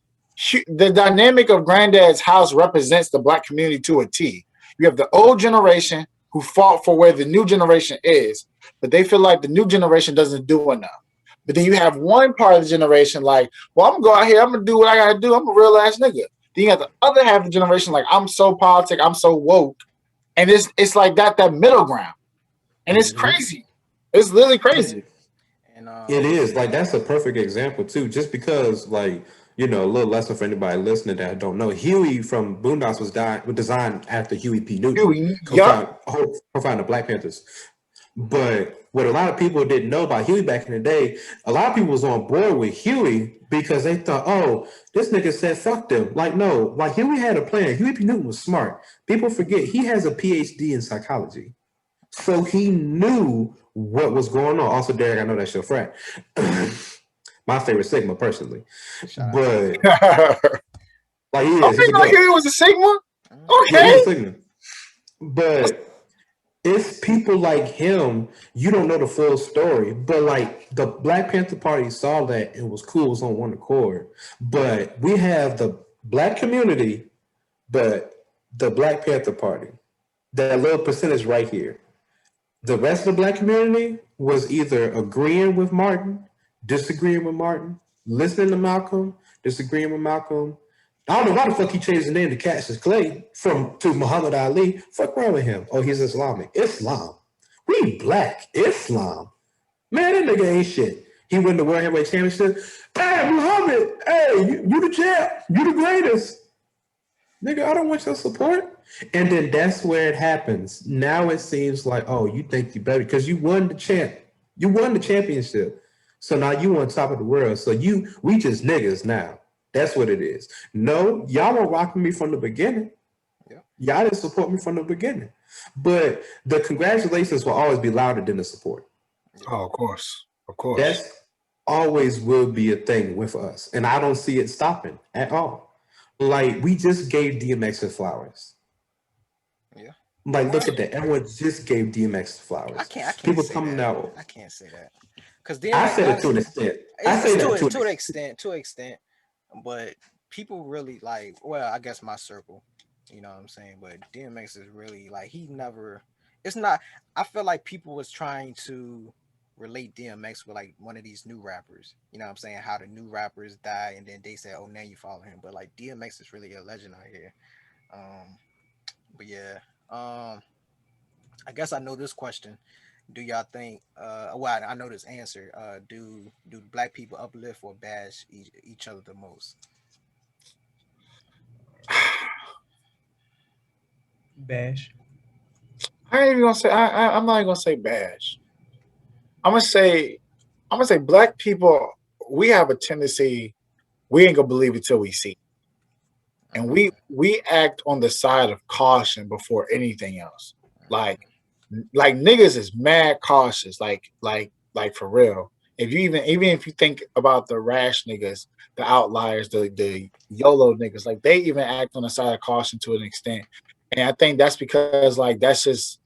the dynamic of Granddad's house represents the black community to a T. You have the old generation who fought for where the new generation is, but they feel like the new generation doesn't do enough. But then you have one part of the generation like, well, I'm gonna go out here, I'm gonna do what I gotta do. I'm a real ass nigga. Then you have the other half of the generation like, I'm so politic, I'm so woke, and it's like that middle ground, and it's crazy. It's literally crazy. And It is like that's a perfect example too. Just because, like, a little lesson for anybody listening that don't know, Huey from Boondocks was designed after Huey P. Newton, Huey, yup. co-founder of Black Panthers. But what a lot of people didn't know about Huey back in the day, a lot of people was on board with Huey because they thought, oh, this nigga said fuck them. Like, no, like Huey had a plan. Huey P. Newton was smart. People forget he has a PhD in psychology. So he knew what was going on. Also, Derek, I know that's your friend. My favorite Sigma, personally. But like he is. I didn't know he was a Sigma. Okay. Yeah, he's a Sigma. But it's people like him, you don't know the full story. But like the Black Panther Party saw that it was cool, it was on one accord. But we have the black community, but the Black Panther Party, that little percentage right here. The rest of the black community was either agreeing with Martin, disagreeing with Martin, listening to Malcolm, disagreeing with Malcolm. I don't know why the fuck he changed the name to Cassius Clay to Muhammad Ali. Fuck wrong with him? Oh, he's Islamic. Islam. We black. Islam. Man, that nigga ain't shit. He won the World Heavyweight Championship. Hey, Muhammad. Hey, you the champ. You the greatest. Nigga, I don't want your support. And then that's where it happens. Now it seems like, oh, you think you better because you won the champ. You won the championship. So now you on top of the world. So we just niggas now. That's what it is. No, y'all were rocking me from the beginning. Yeah. Y'all didn't support me from the beginning. But the congratulations will always be louder than the support. Oh, of course. Of course. That's always will be a thing with us. And I don't see it stopping at all. Like, we just gave DMX his flowers. Yeah. Like, look at that. Everyone just gave DMX his flowers. I can't People say coming that. out. I can't say that. Because I said it to an extent. I say that to an extent. But people really like, well, I guess my circle, you know what I'm saying? But DMX is really like, it's not, I feel like people was trying to relate DMX with like one of these new rappers, you know what I'm saying? How the new rappers die and then they say, oh, now you follow him. But like DMX is really a legend out here. But yeah, I guess I know this question. Do y'all think? Well, I know this answer. Do black people uplift or bash each other the most? Bash. I ain't even gonna say. I'm not even gonna say bash. I'm gonna say black people. We have a tendency. We ain't gonna believe it till we see. And we act on the side of caution before anything else. Like niggas is mad cautious. Like for real. If you even if you think about the rash niggas, the outliers, the YOLO niggas, like they even act on the side of caution to an extent. And I think that's because like that's just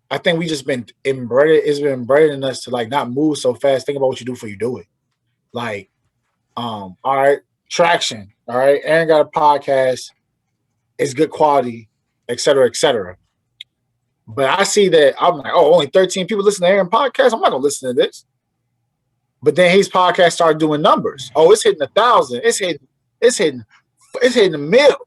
I think we just been inbred. It's been inbred in us to like not move so fast. Think about what you do before you do it. Like, all right, traction. All right, Aaron got a podcast. It's good quality, et cetera, et cetera. But I see that I'm like, oh, only 13 people listen to Aaron podcast. I'm not gonna listen to this. But then his podcast started doing numbers. Oh, it's hitting 1,000. It's hitting a mill.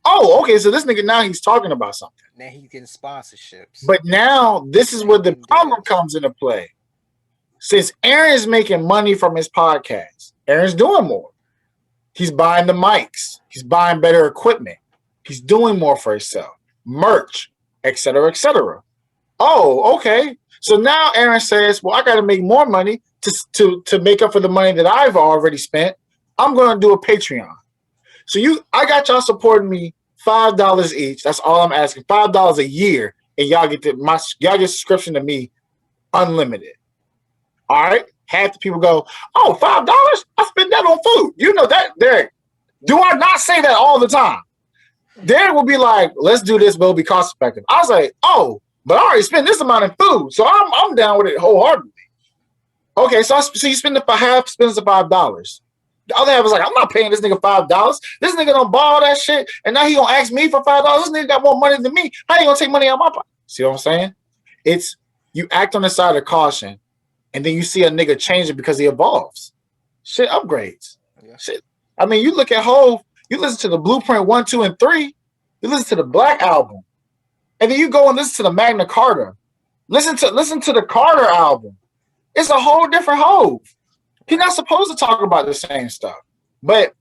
Oh, okay. So this nigga now he's talking about something. Now he's getting sponsorships. But now this is where the problem comes into play. Since Aaron's making money from his podcast, Aaron's doing more. He's buying the mics. He's buying better equipment. He's doing more for himself. Merch, et cetera, et cetera. Oh, okay. So now Aaron says, well, I got to make more money to make up for the money that I've already spent. I'm going to do a Patreon. So I got y'all supporting me $5 each. That's all I'm asking. $5 a year, and y'all get y'all get subscription to me unlimited. All right. Half the people go, oh, $5? I spend that on food. You know that, Derek. Do I not say that all the time? Derek will be like, let's do this, but it'll be cost effective. I was like, oh, but I already spent this amount in food, so I'm down with it wholeheartedly. Okay, so you spend half spends the $5. The other half was like, I'm not paying this nigga $5. This nigga don't borrow that shit, and now he gonna ask me for $5. This nigga got more money than me. How you gonna take money out of my pocket? See what I'm saying? It's you act on the side of caution, and then you see a nigga change it because he evolves. Shit upgrades. Yeah. Shit. I mean, you look at Hove, you listen to the Blueprint 1, 2, and 3, you listen to the Black album, and then you go and listen to the Magna Carta. Listen to the Carter album. It's a whole different Hove. He's not supposed to talk about the same stuff. But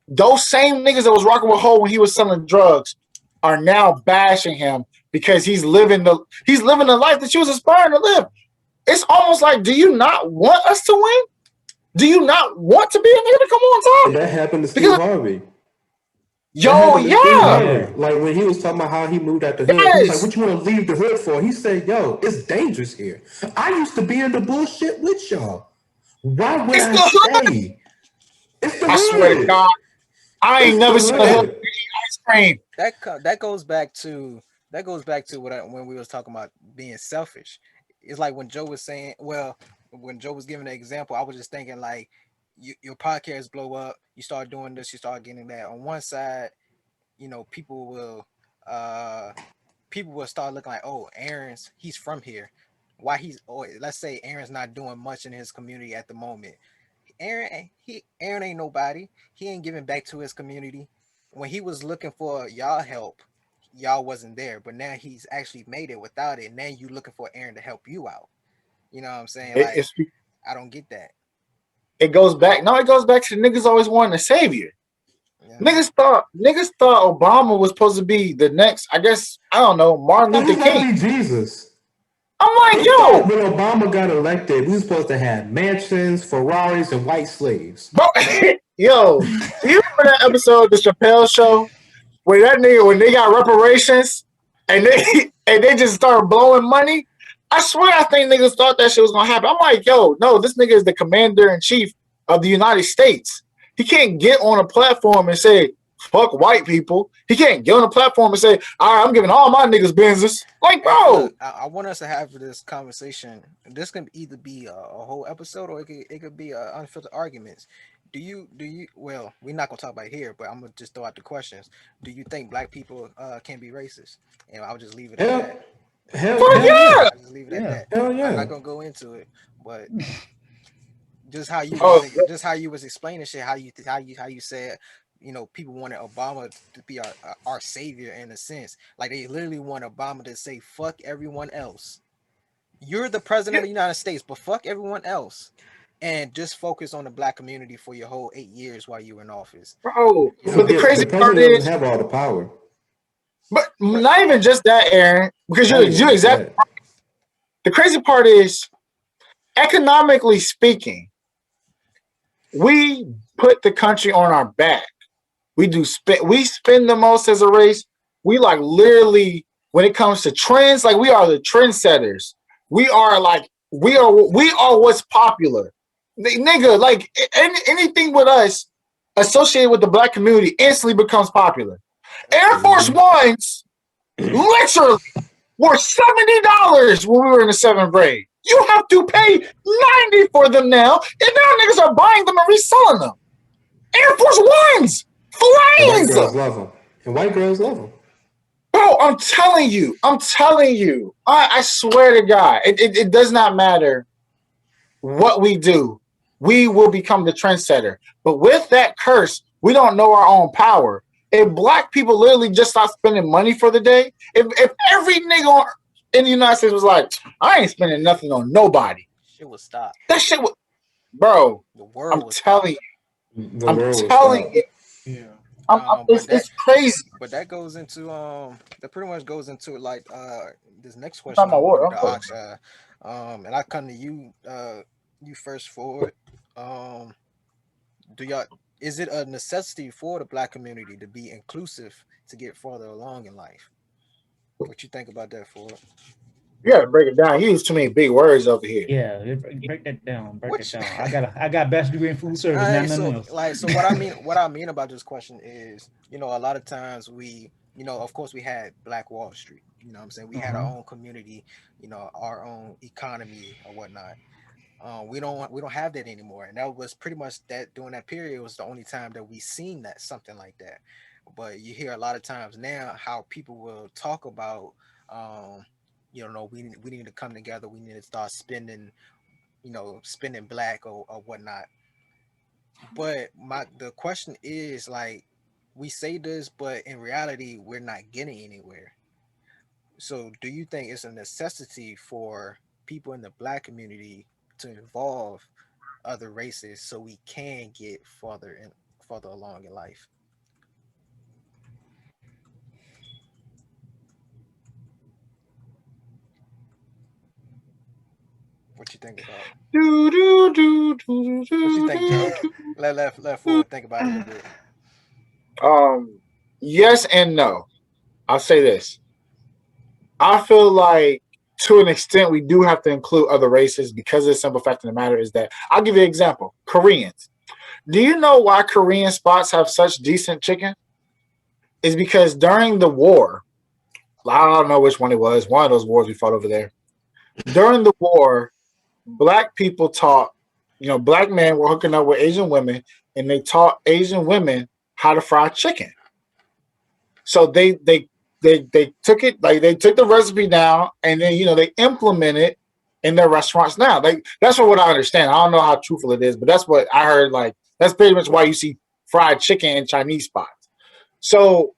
those same niggas that was rocking with Hove when he was selling drugs are now bashing him because he's living the life that you was aspiring to live. It's almost like, do you not want us to win? Do you not want to be a nigga to come on top? And that happened to Steve Harvey. Yo, yeah. Like when he was talking about how he moved out the hood, he was like, what you want to leave the hood for? He said, yo, it's dangerous here. I used to be in the bullshit with y'all. Why would I stay? It's the hood. I swear to God, I ain't never seen a hood ice cream. That goes back to when we was talking about being selfish. It's like when Joe was saying, when Joe was giving the example, I was just thinking like, your podcast blow up, you start doing this, you start getting that. On one side, people will start looking like, oh, he's from here. Let's say Aaron's not doing much in his community at the moment. Aaron ain't nobody. He ain't giving back to his community. When he was looking for y'all help, y'all wasn't there. But now he's actually made it without it. Now you looking for Aaron to help you out. You know what I'm saying? Like, I don't get that. It goes back to the niggas always wanting a savior. Yeah. Niggas thought Obama was supposed to be the next, I guess, I don't know, Martin Luther King. Jesus. I'm like, yo. When Obama got elected, we were supposed to have mansions, Ferraris, and white slaves. Yo, do you remember that episode of the Chappelle Show where that nigga, when they got reparations and they just started blowing money? I swear, I think niggas thought that shit was gonna happen. I'm like, yo, no, this nigga is the commander-in-chief of the United States. He can't get on a platform and say, fuck white people. He can't get on a platform and say, all right, I'm giving all my niggas business. Like, bro. Look, I want us to have this conversation. This can either be a whole episode or it could be unfiltered arguments. Do you well, we're not gonna talk about it here, but I'm gonna just throw out the questions. Do you think black people can be racist? And I'll just leave it at that. Hell yeah! I'll just leave it at that. Hell yeah. I'm not gonna go into it, but just how you was explaining shit, how you said, people wanted Obama to be our savior in a sense. Like they literally want Obama to say fuck everyone else. You're the president of the United States, but fuck everyone else. And just focus on the black community for your whole 8 years while you were in office. Bro, but the crazy part is doesn't have all the power. But not even just that, Aaron, because you're exactly right. The crazy part is, economically speaking, we put the country on our back. We spend the most as a race. We like literally, when it comes to trends, like we are the trendsetters. We are what's popular. Nigga, like anything with us associated with the black community instantly becomes popular. Air Force Ones literally were $70 when we were in the 7th grade. You have to pay $90 for them now, and now niggas are buying them and reselling them. Air Force Ones, flames. And white girls love them. Bro, I'm telling you. I swear to God, it does not matter what we do. We will become the trendsetter. But with that curse, we don't know our own power. If black people literally just stop spending money for the day, if every nigga in the United States was like, I ain't spending nothing on nobody, shit would stop. That shit would, bro. The world I'm telling you. Yeah. It's crazy. But that goes into that pretty much goes into like this next question. And I come to you you first forward. Do y'all Is it a necessity for the black community to be inclusive to get farther along in life? What you think about that, Ford? You gotta break it down. You use too many big words over here. Yeah, break that down. Break that Which down. I got bachelor's degree in food service, not nothing so else. like so what I mean about this question is, a lot of times of course we had Black Wall Street. You know what I'm saying? We had our Uh-huh. own community, our own economy or whatnot. We don't have that anymore. And that was pretty much that during that period was the only time that we seen that something like that. But you hear a lot of times now how people will talk about um, no, we need to come together, we need to start spending black or whatnot. But the question is like we say this, but in reality we're not getting anywhere. So do you think it's a necessity for people in the black community to involve other races so we can get further along in life? What you think about? Do, do, do, do, What you do, think, do, Joe? do. Let Ford think about it a bit. Yes and no. I'll say this. I feel like to an extent we do have to include other races because the simple fact of the matter is that I'll give you an example. Koreans. Do you know why Korean spots have such decent chicken? Is because during the war, I don't know which one it was, one of those wars we fought over there. During the war, black people taught, black men were hooking up with Asian women and they taught Asian women how to fry chicken. So they took it like they took the recipe down and then they implement it in their restaurants now. Like that's what I understand. I don't know how truthful it is, but that's what I heard. Like that's pretty much why you see fried chicken in Chinese spots. So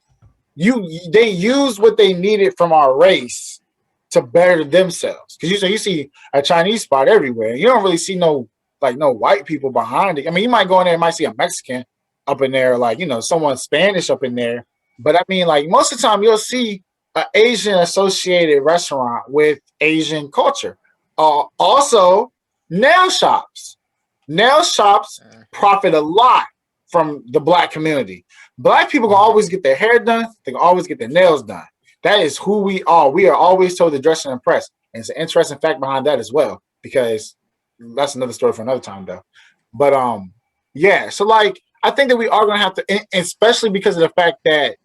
they used what they needed from our race to better themselves. Because you see a Chinese spot everywhere. You don't really see no white people behind it. I mean, you might go in there and might see a Mexican up in there, like someone Spanish up in there. But I mean, like most of the time, you'll see an Asian associated restaurant with Asian culture. Also, nail shops. Nail shops Mhm. profit a lot from the black community. Black people can always get their hair done. They can always get their nails done. That is who we are. We are always told to dress and impress. And it's an interesting fact behind that as well, because that's another story for another time, though. But yeah. So like, I think that we are going to have to, especially because of the fact that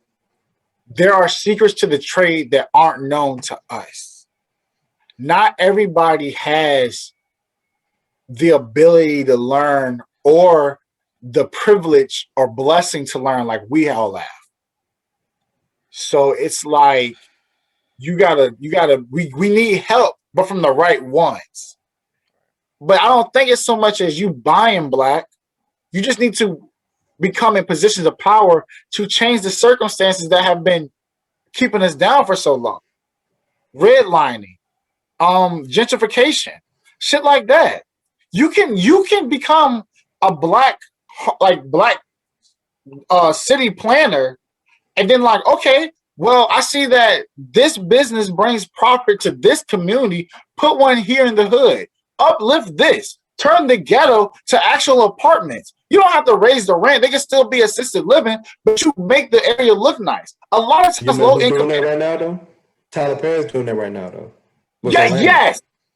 there are secrets to the trade that aren't known to us. Not everybody has the ability to learn or the privilege or blessing to learn like we all have. So it's like we need help, but from the right ones. But I don't think it's so much as you buying black. You just need to become in positions of power to change the circumstances that have been keeping us down for so long. Redlining, gentrification, shit like that. You can become a black city planner, and then like, okay, well, I see that this business brings profit to this community. Put one here in the hood. Uplift this. Turn the ghetto to actual apartments. You don't have to raise the rent. They can still be assisted living, but you make the area look nice. A lot of You times, know low who's income. doing that right now though? Tyler Perry's doing that right now though. With Yeah, Atlanta.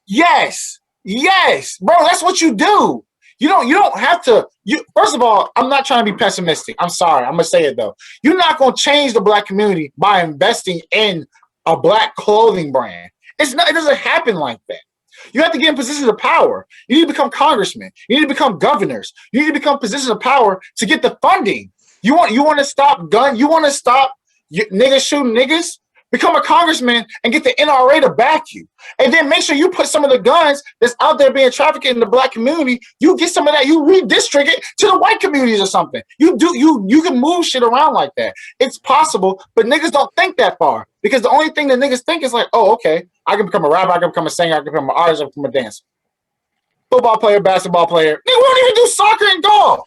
yes, bro. That's what you do. You don't have to. You first of all, I'm not trying to be pessimistic. I'm sorry. I'm gonna say it though. You're not gonna change the black community by investing in a black clothing brand. It's not. It doesn't happen like that. You have to get in positions of power. You need to become congressmen. You need to become governors. You need to become positions of power to get the funding. You want to stop gun. You want to stop niggas shooting niggas. Become a congressman and get the NRA to back you. And then make sure you put some of the guns that's out there being trafficked in the black community. You get some of that. You redistrict it to the white communities or something. You can move shit around like that. It's possible, but niggas don't think that far because the only thing that niggas think is like, oh, okay, I can become a rapper, I can become a singer, I can become an artist, I can become a dancer, football player, basketball player. They won't even do soccer and golf.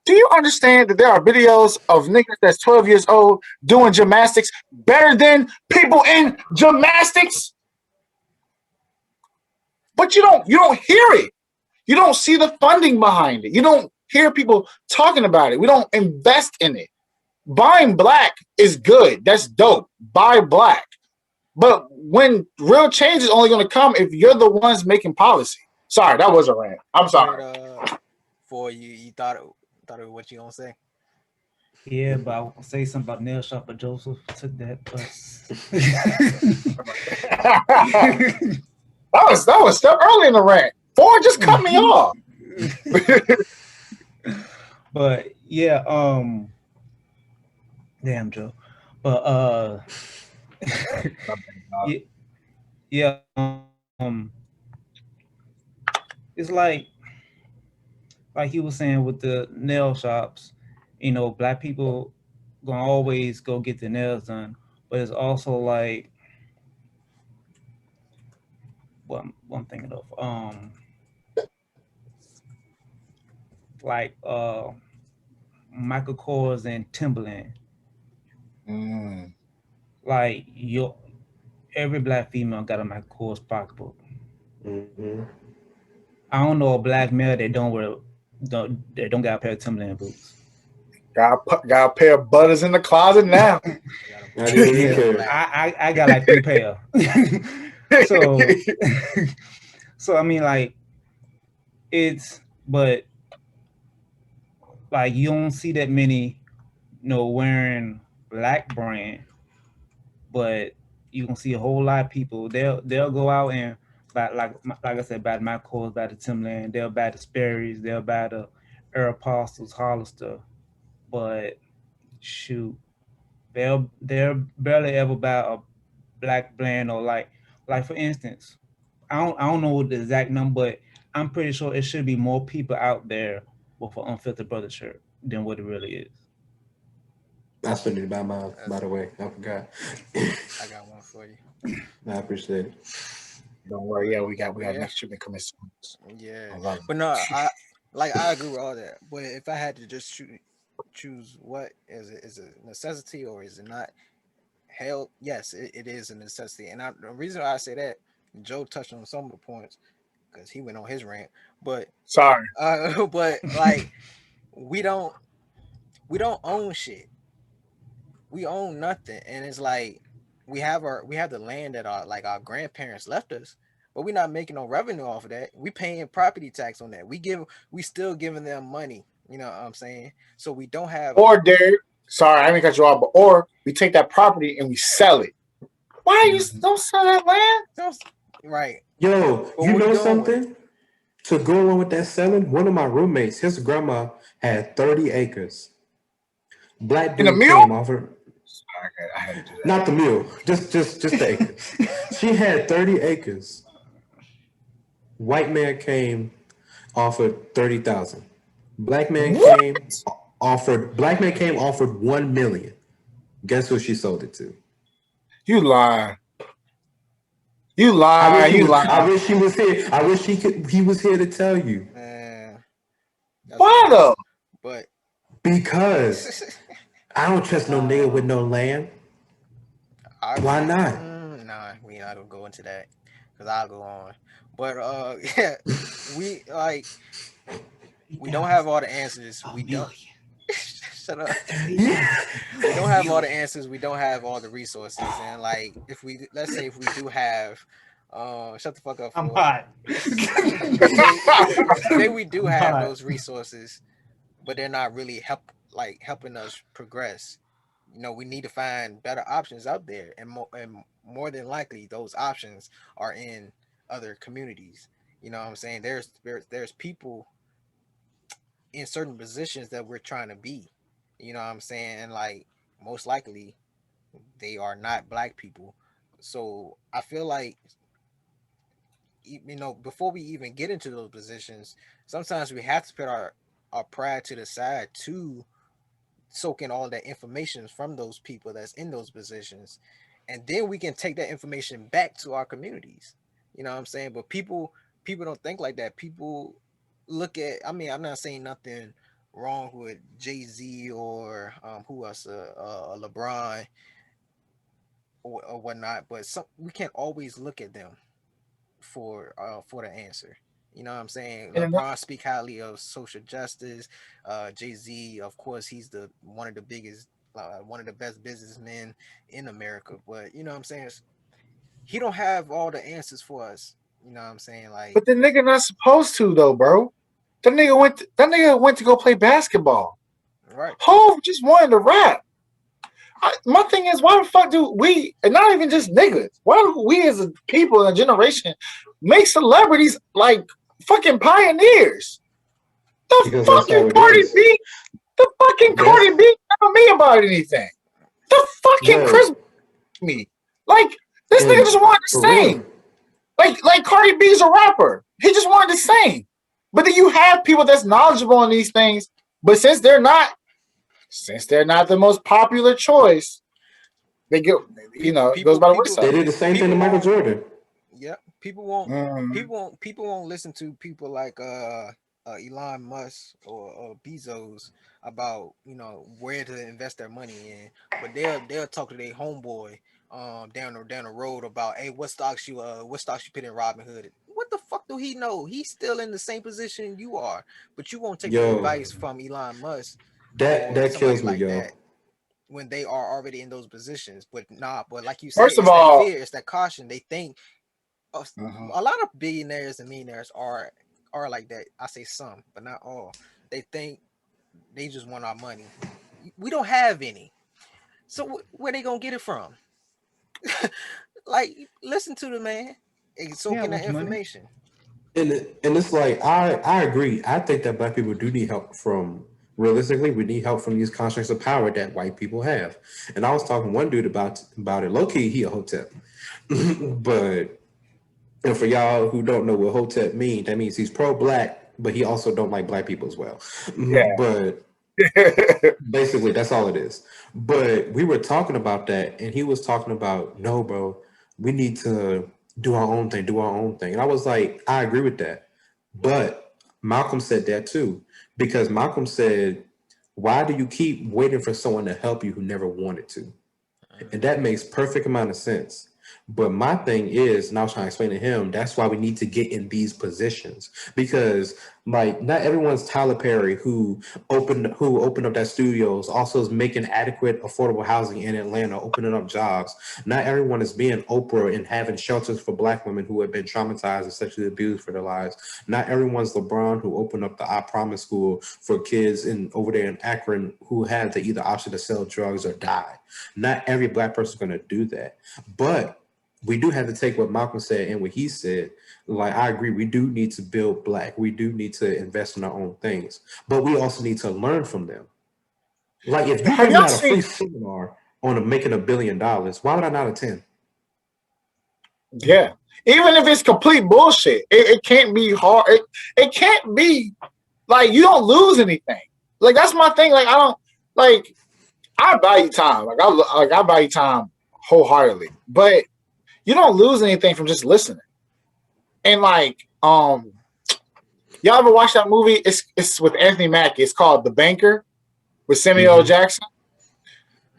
Do you understand that there are videos of niggas that's 12 years old doing gymnastics better than people in gymnastics? But you don't hear it. You don't see the funding behind it. You don't hear people talking about it. We don't invest in it. Buying black is good. That's dope. Buy black. But when real change is only going to come if you're the ones making policy. Sorry, that was a rant. I'm Go sorry. ahead, for you thought of what you gonna say. Yeah, but I will say something about nail shop, but Joseph took that. that was still early in the rant. Ford just cut me off. But yeah, damn Joe. But yeah, yeah, it's like he was saying with the nail shops, black people gonna always go get their nails done, but it's also like what I'm thinking of, like Michael Kors and Timberland. Like every black female got a Michael Kors pocketbook. Mm-hmm. I don't know a black male that don't got a pair of Timberland boots. Got a pair of butters in the closet now. I didn't even Yeah, care. I got like 3 pair. So so I mean like but like you don't see that many wearing black brand, but you can see a whole lot of people. They'll go out and buy like I said, buy the Michaels, buy the Timberland, they'll buy the Sperry's, they'll buy the Air Apostles, Hollister, but shoot, they'll barely ever buy a black brand or like for instance, I don't know the exact number, but I'm pretty sure it should be more people out there with an Unfiltered Brothers shirt than what it really is. I still need to buy mine, by the way. I forgot. I got one for you. I appreciate it. Don't worry, yeah, we got Yeah. next shipment coming soon. Yeah, I love it. but no, I agree with all that. But if I had to just choose what is it a necessity or is it not? Hell, yes, it is a necessity. And the reason why I say that, Joe touched on some of the points because he went on his rant. But Sorry. but like we don't own shit. We own nothing, and it's like we have the land that our grandparents left us, but we're not making no revenue off of that. We paying property tax on that. We still giving them money. You know what I'm saying? So we don't have. Or Derek, sorry, I didn't cut you off, but or we take that property and we sell it. Why you don't sell that land? Right. Yo, But you what are know you doing with it? something? To go along with that selling, one of my roommates, his grandma had 30 acres. Black In the dude mule? came off her. I had to do that. Not the mule, just the acres. She had 30 acres. White man came, offered 30,000. Black man What? came, offered 1 million. Guess who she sold it to? You lie. You I lie. wish he You was. lie. I wish he was here. I wish he was here to tell you. That's Why wild. though? But Because I don't trust no nigga with no land. Why not? Nah, we not gonna go into that because I'll go on. But yeah, we we don't have all the answers. We don't. Shut up. Yeah. We don't have all the answers. We don't have all the resources. And like, let's say if we do have, shut the fuck up. I'm For hot. say we do I'm have hot. those resources, but they're not really helping us progress. We need to find better options out there, and more than likely, those options are in other communities. You know what I'm saying? There's people in certain positions that we're trying to be. You know what I'm saying? And like most likely they are not black people. So I feel like before we even get into those positions, sometimes we have to put our pride to the side to soak in all that information from those people that's in those positions. And then we can take that information back to our communities. You know what I'm saying? But people don't think like that. People look at, I mean, I'm not saying nothing wrong with Jay-Z or who else, LeBron or whatnot, but we can't always look at them for the answer. You know what I'm saying? And LeBron speak highly of social justice. Jay-Z, of course, he's the one of the biggest, one of the best businessmen in America. But you know what I'm saying? He don't have all the answers for us. You know what I'm saying? Like, but the nigga not supposed to though, bro. That nigga went to go play basketball. right? Hove just wanted to rap. My thing is, why the fuck do we, and not even just niggas, why do we as a people in a generation make celebrities like fucking pioneers? The Because that's fucking how it Cardi is. B, the fucking That's Cardi B telling me about anything. The fucking yo, Chris me. Like, this nigga and just wanted to for real. sing. Like Cardi B's a rapper. He just wanted to sing. But then you have people that's knowledgeable on these things, but since they're not the most popular choice, they get, it goes by the They wayside. did the same thing to People Michael won't. Jordan. Yeah, people won't. Mm. People won't listen to people like Elon Musk or Bezos about where to invest their money in, but they'll talk to their homeboy down the road about, hey, what stocks you put in Robinhood. What the fuck do he know? He's still in the same position you are, but you won't take the Yo, advice from Elon Musk or that somebody kills me, like yo. that when they are already in those positions. But nah, but like you said, First of it's that all, fear, it's that caution. They think a lot of billionaires and millionaires are like that. I say some, but not all. They think they just want our money. We don't have any, so where they gonna get it from? Like, listen to the man and He soak have in that much money. information. And it's like I agree. I think that black people do need help from realistically, we need help from these constructs of power that white people have. And I was talking to one dude about it. Low key, he a hotep. But and for y'all who don't know what hotep means, that means he's pro black, but he also don't like black people as well. yeah. But basically that's all it is. But we were talking about that and he was talking about, no, bro, we need to do our own thing. And I was like, I agree with that. But Malcolm said that too, because Malcolm said, why do you keep waiting for someone to help you who never wanted to? And that makes perfect amount of sense. But my thing is, and I was trying to explain to him, that's why we need to get in these positions. Because like not everyone's Tyler Perry who opened up that studios, also is making adequate affordable housing in Atlanta, opening up jobs. Not everyone is being Oprah and having shelters for black women who have been traumatized and sexually abused for their lives. Not everyone's LeBron who opened up the I Promise School for kids over there in Akron who had the either option to sell drugs or die. Not every black person is going to do that. But we do have to take what Malcolm said and what he said. Like, I agree, we do need to build black. We do need to invest in our own things. But we also need to learn from them. Like, if you Have bring me y'all out a free seen? seminar on making $1 billion, why would I not attend? Yeah. Even if it's complete bullshit, it can't be hard. It can't be like you don't lose anything. Like that's my thing. Like I don't like. I value time. I value time wholeheartedly. But you don't lose anything from just listening. And like, y'all ever watch that movie? It's with Anthony Mackie. It's called The Banker with Samuel L. Jackson.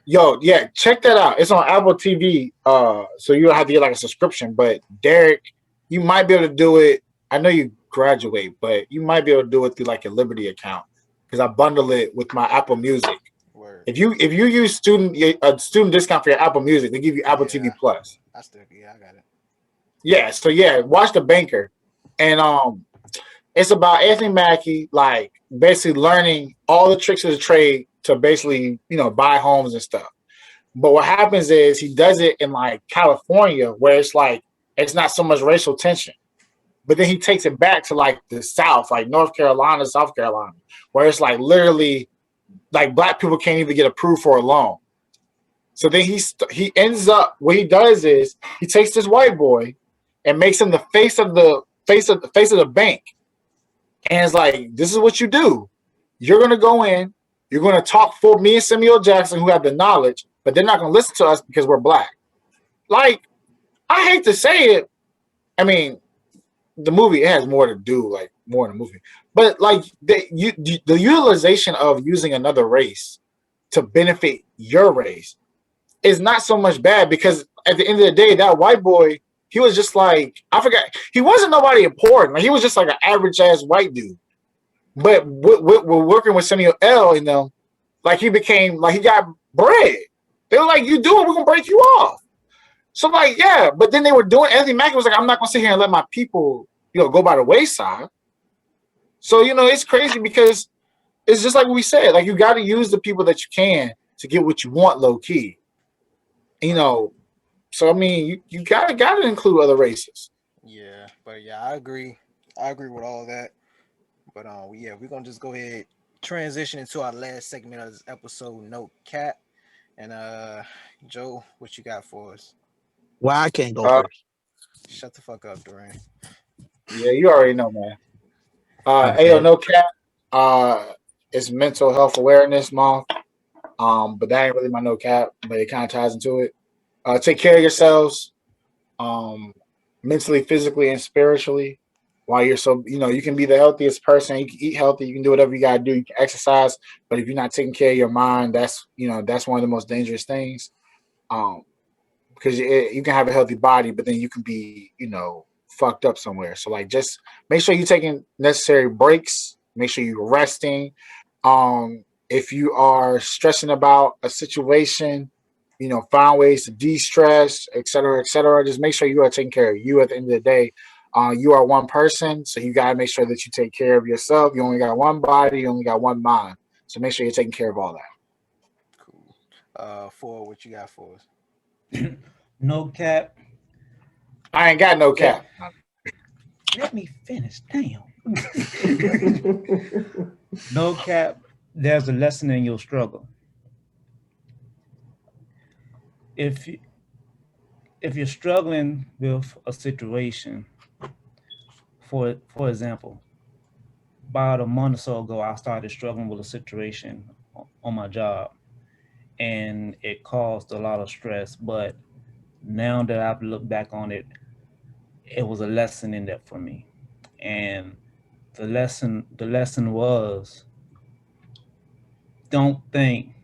Yo, yeah, check that out. It's on Apple TV. So you don't have to get like a subscription. But Derek, you might be able to do it. I know you graduate, but you might be able to do it through like your Liberty account because I bundle it with my Apple Music. Word. If you use a student discount for your Apple Music, they give you Apple TV Plus. I got it. Yeah, so yeah, watch The Banker, and it's about Anthony Mackie, like basically learning all the tricks of the trade to basically buy homes and stuff. But what happens is he does it in like California, where it's like it's not so much racial tension. But then he takes it back to like the South, like North Carolina, South Carolina, where it's like literally like black people can't even get approved for a loan. So then he ends up, what he does is he takes this white boy and makes him the face of the bank. And it's like, this is what you do. You're gonna go in, you're gonna talk for me and Samuel Jackson, who have the knowledge, but they're not gonna listen to us because we're black. Like, I hate to say it. I mean, the movie, it has more to do, like more in the movie. But like the utilization of using another race to benefit your race is not so much bad because at the end of the day, that white boy, he was just like, I forgot. He wasn't nobody important. Like, he was just like an average ass white dude. But we're working with Samuel L. and them, like he became like he got bread. They were like, you do it, we're gonna break you off. So like, yeah, but then they were doing Anthony Mackie was like, I'm not gonna sit here and let my people, go by the wayside. So, it's crazy because it's just like we said, like you gotta use the people that you can to get what you want low key. So I mean you gotta include other races. Yeah, but yeah, I agree. I agree with all of that. But yeah, we're gonna just go ahead transition into our last segment of this episode, no cap. And Joe, what you got for us? Well, I can't go Uh, first. Shut the fuck up, Dorian. yeah, you already know, man. My Ayo, bad. no cap. It's mental health awareness month. But that ain't really my no cap, but it kind of ties into it. Take care of yourselves, um, mentally, physically, and spiritually. While you're you can be the healthiest person. You can eat healthy. You can do whatever you gotta do. You can exercise, but if you're not taking care of your mind, that's one of the most dangerous things. Um, because you can have a healthy body, but then you can be, fucked up somewhere. So like, just make sure you're taking necessary breaks. Make sure you're resting. If you are stressing about a situation, find ways to de-stress, et cetera, et cetera. Just make sure you are taking care of you at the end of the day. You are one person, so you got to make sure that you take care of yourself. You only got one body, you only got one mind. So make sure you're taking care of all that. Cool. For what you got for us? No cap. I ain't got no Let, cap. let me finish. Damn. No cap. There's a lesson in your struggle. If you- if you're struggling with a situation, for example, about a month or so ago, I started struggling with a situation on my job, and it caused a lot of stress. But now that I've looked back on it, it was a lesson in that for me. And the lesson was, don't think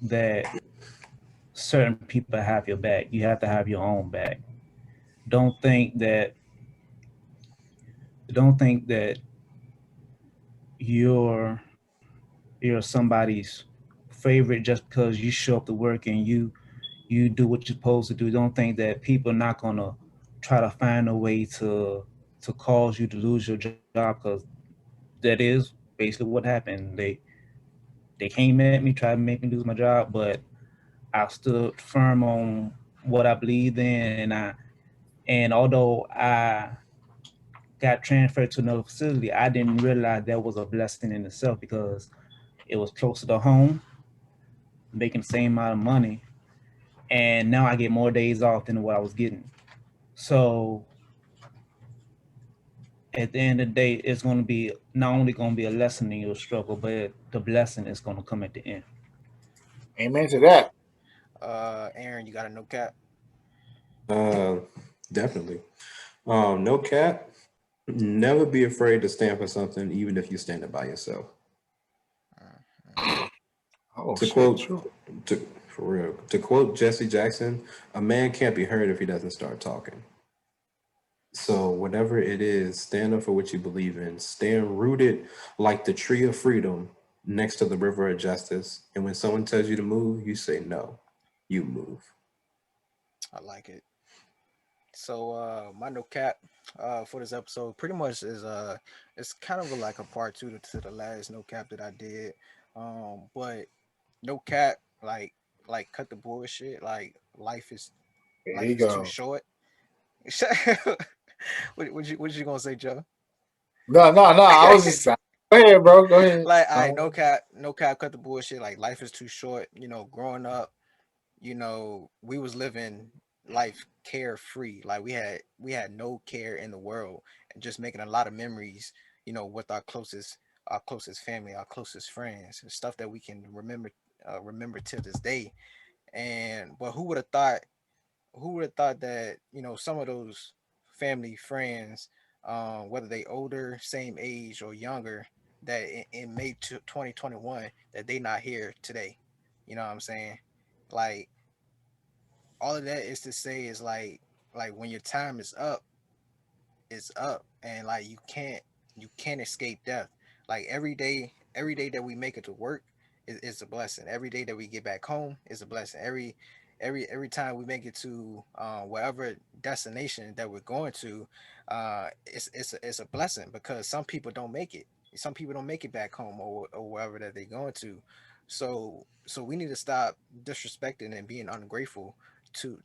that certain people have your back. You have to have your own back. Don't think that don't think that you're you're somebody's favorite just because you show up to work and you do what you're supposed to do. Don't think that people are not gonna try to find a way to cause you to lose your job, because that is basically what happened. They came at me, tried to make me lose my job, but I stood firm on what I believed in, and although I got transferred to another facility, I didn't realize that was a blessing in itself because it was closer to home, making the same amount of money, and now I get more days off than what I was getting. So at the end of the day, it's going to be not only going to be a lesson in your struggle, but the blessing is going to come at the end. Amen to that. Aaron, you got a no cap? Uh, definitely. No cap. Never be afraid to stand for something, even if you're standing by yourself. Oh To shit, quote, true. for real, to quote Jesse Jackson, a man can't be heard if he doesn't start talking. So whatever it is, stand up for what you believe in. Stand rooted like the tree of freedom next to the river of justice. And when someone tells you to move, you say no. You move. I like it. So my no cap for this episode pretty much is it's kind of like a part two to the last no cap that I did. But no cap, like cut the bullshit. Like There life you is too go. short. What you gonna say, Joe? No. I was just go ahead, bro. Go ahead. Like, all right, no cap, cut the bullshit. Like, life is too short. Growing up, we was living life carefree. Like, we had no care in the world, and just making a lot of memories. With our closest family, our closest friends, and stuff that we can remember to this day. And but who would have thought that some of those family friends, whether they older, same age, or younger, that in May 2021, that they not here today. You know what I'm saying? Like, all of that is to say is like like when your time is up, it's up, and like you can't escape death. Like every day that we make it to work is a blessing. Every day that we get back home is a blessing. Every time we make it to whatever destination that we're going to, it's a blessing, because some people don't make it. Some people don't make it back home, or wherever that they're going to. So we need to stop disrespecting and being ungrateful to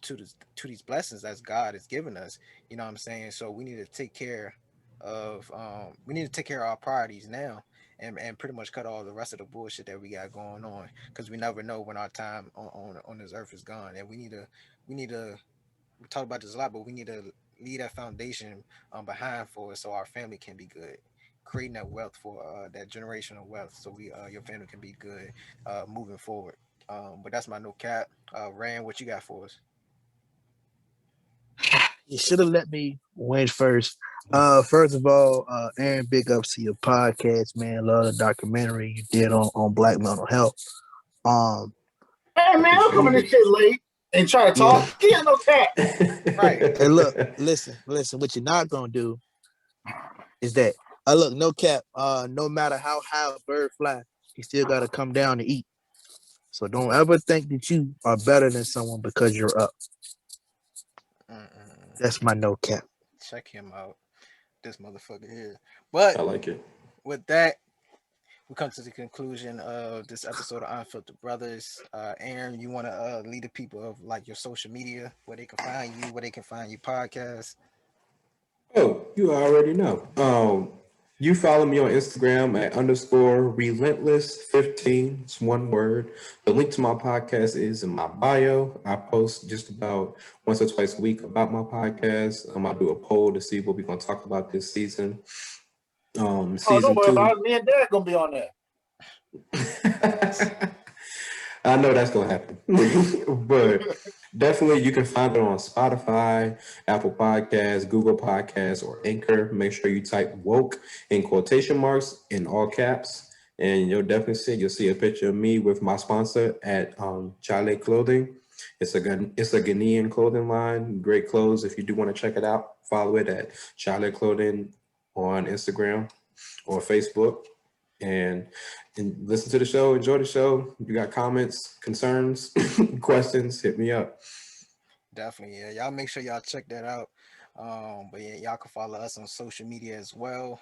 these blessings that God has given us. You know what I'm saying? So we need to take care of our priorities now, and pretty much cut all the rest of the bullshit that we got going on, because we never know when our time on this earth is gone. And we need to we talk about this a lot, but we need to leave that foundation behind for us, so our family can be good, creating that wealth for that generational wealth, so we your family can be good moving forward. But that's my no cap. Rand, what you got for us? You should have let me win first. First of all, Aaron, big ups to your podcast, man. Love the documentary you did on Black mental health. Um, Hey man, I'm coming this shit late and try to talk. He got no cat. Right. and look, listen. What you're not gonna do is that. Look, no cap. No matter how high a bird fly, he still gotta come down to eat. So don't ever think that you are better than someone because you're up. Mm-mm. That's my no cap. Check him out, this motherfucker here. But I like it. with that, we come to the conclusion of this episode of Unfiltered Brothers. Aaron, you want to lead the people of like your social media, where they can find you, where they can find your podcast? Oh, you already know. You follow me on Instagram at underscore relentless15. It's one word. The link to my podcast is in my bio. I post just about once or twice a week about my podcast. I do a poll to see what we're going to talk about this season. Oh, don't Season worry about two. it. Me and Dad gonna be on there. I know that's gonna happen, but definitely you can find it on Spotify, Apple Podcasts, Google Podcasts, or Anchor. Make sure you type "woke" in quotation marks in all caps, and you'll see a picture of me with my sponsor at Chale Clothing. It's a Ghanaian clothing line, great clothes. If you do want to check it out, follow it at Chale Clothing on Instagram or Facebook, and listen to the show, enjoy the show. If you got comments, concerns, questions, hit me up. Definitely, yeah. Y'all make sure y'all check that out. But yeah, y'all can follow us on social media as well.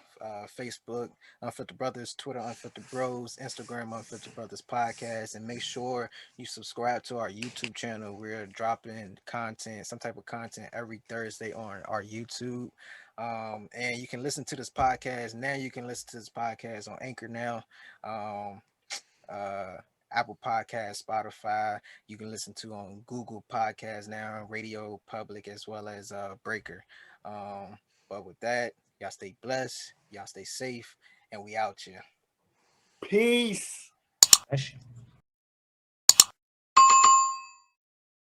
Facebook, Unfiltered Brothers, Twitter, Unfiltered Bros, Instagram, Unfiltered Brothers Podcast, and make sure you subscribe to our YouTube channel. We're dropping content, some type of content every Thursday on our YouTube. And you can listen to this podcast now. You can listen to this podcast on Anchor now. Um, uh, Apple Podcast, Spotify. You can listen to on Google Podcasts now, Radio Public, as well as Breaker. But with that, y'all stay blessed, y'all stay safe, and we out here. Peace. That's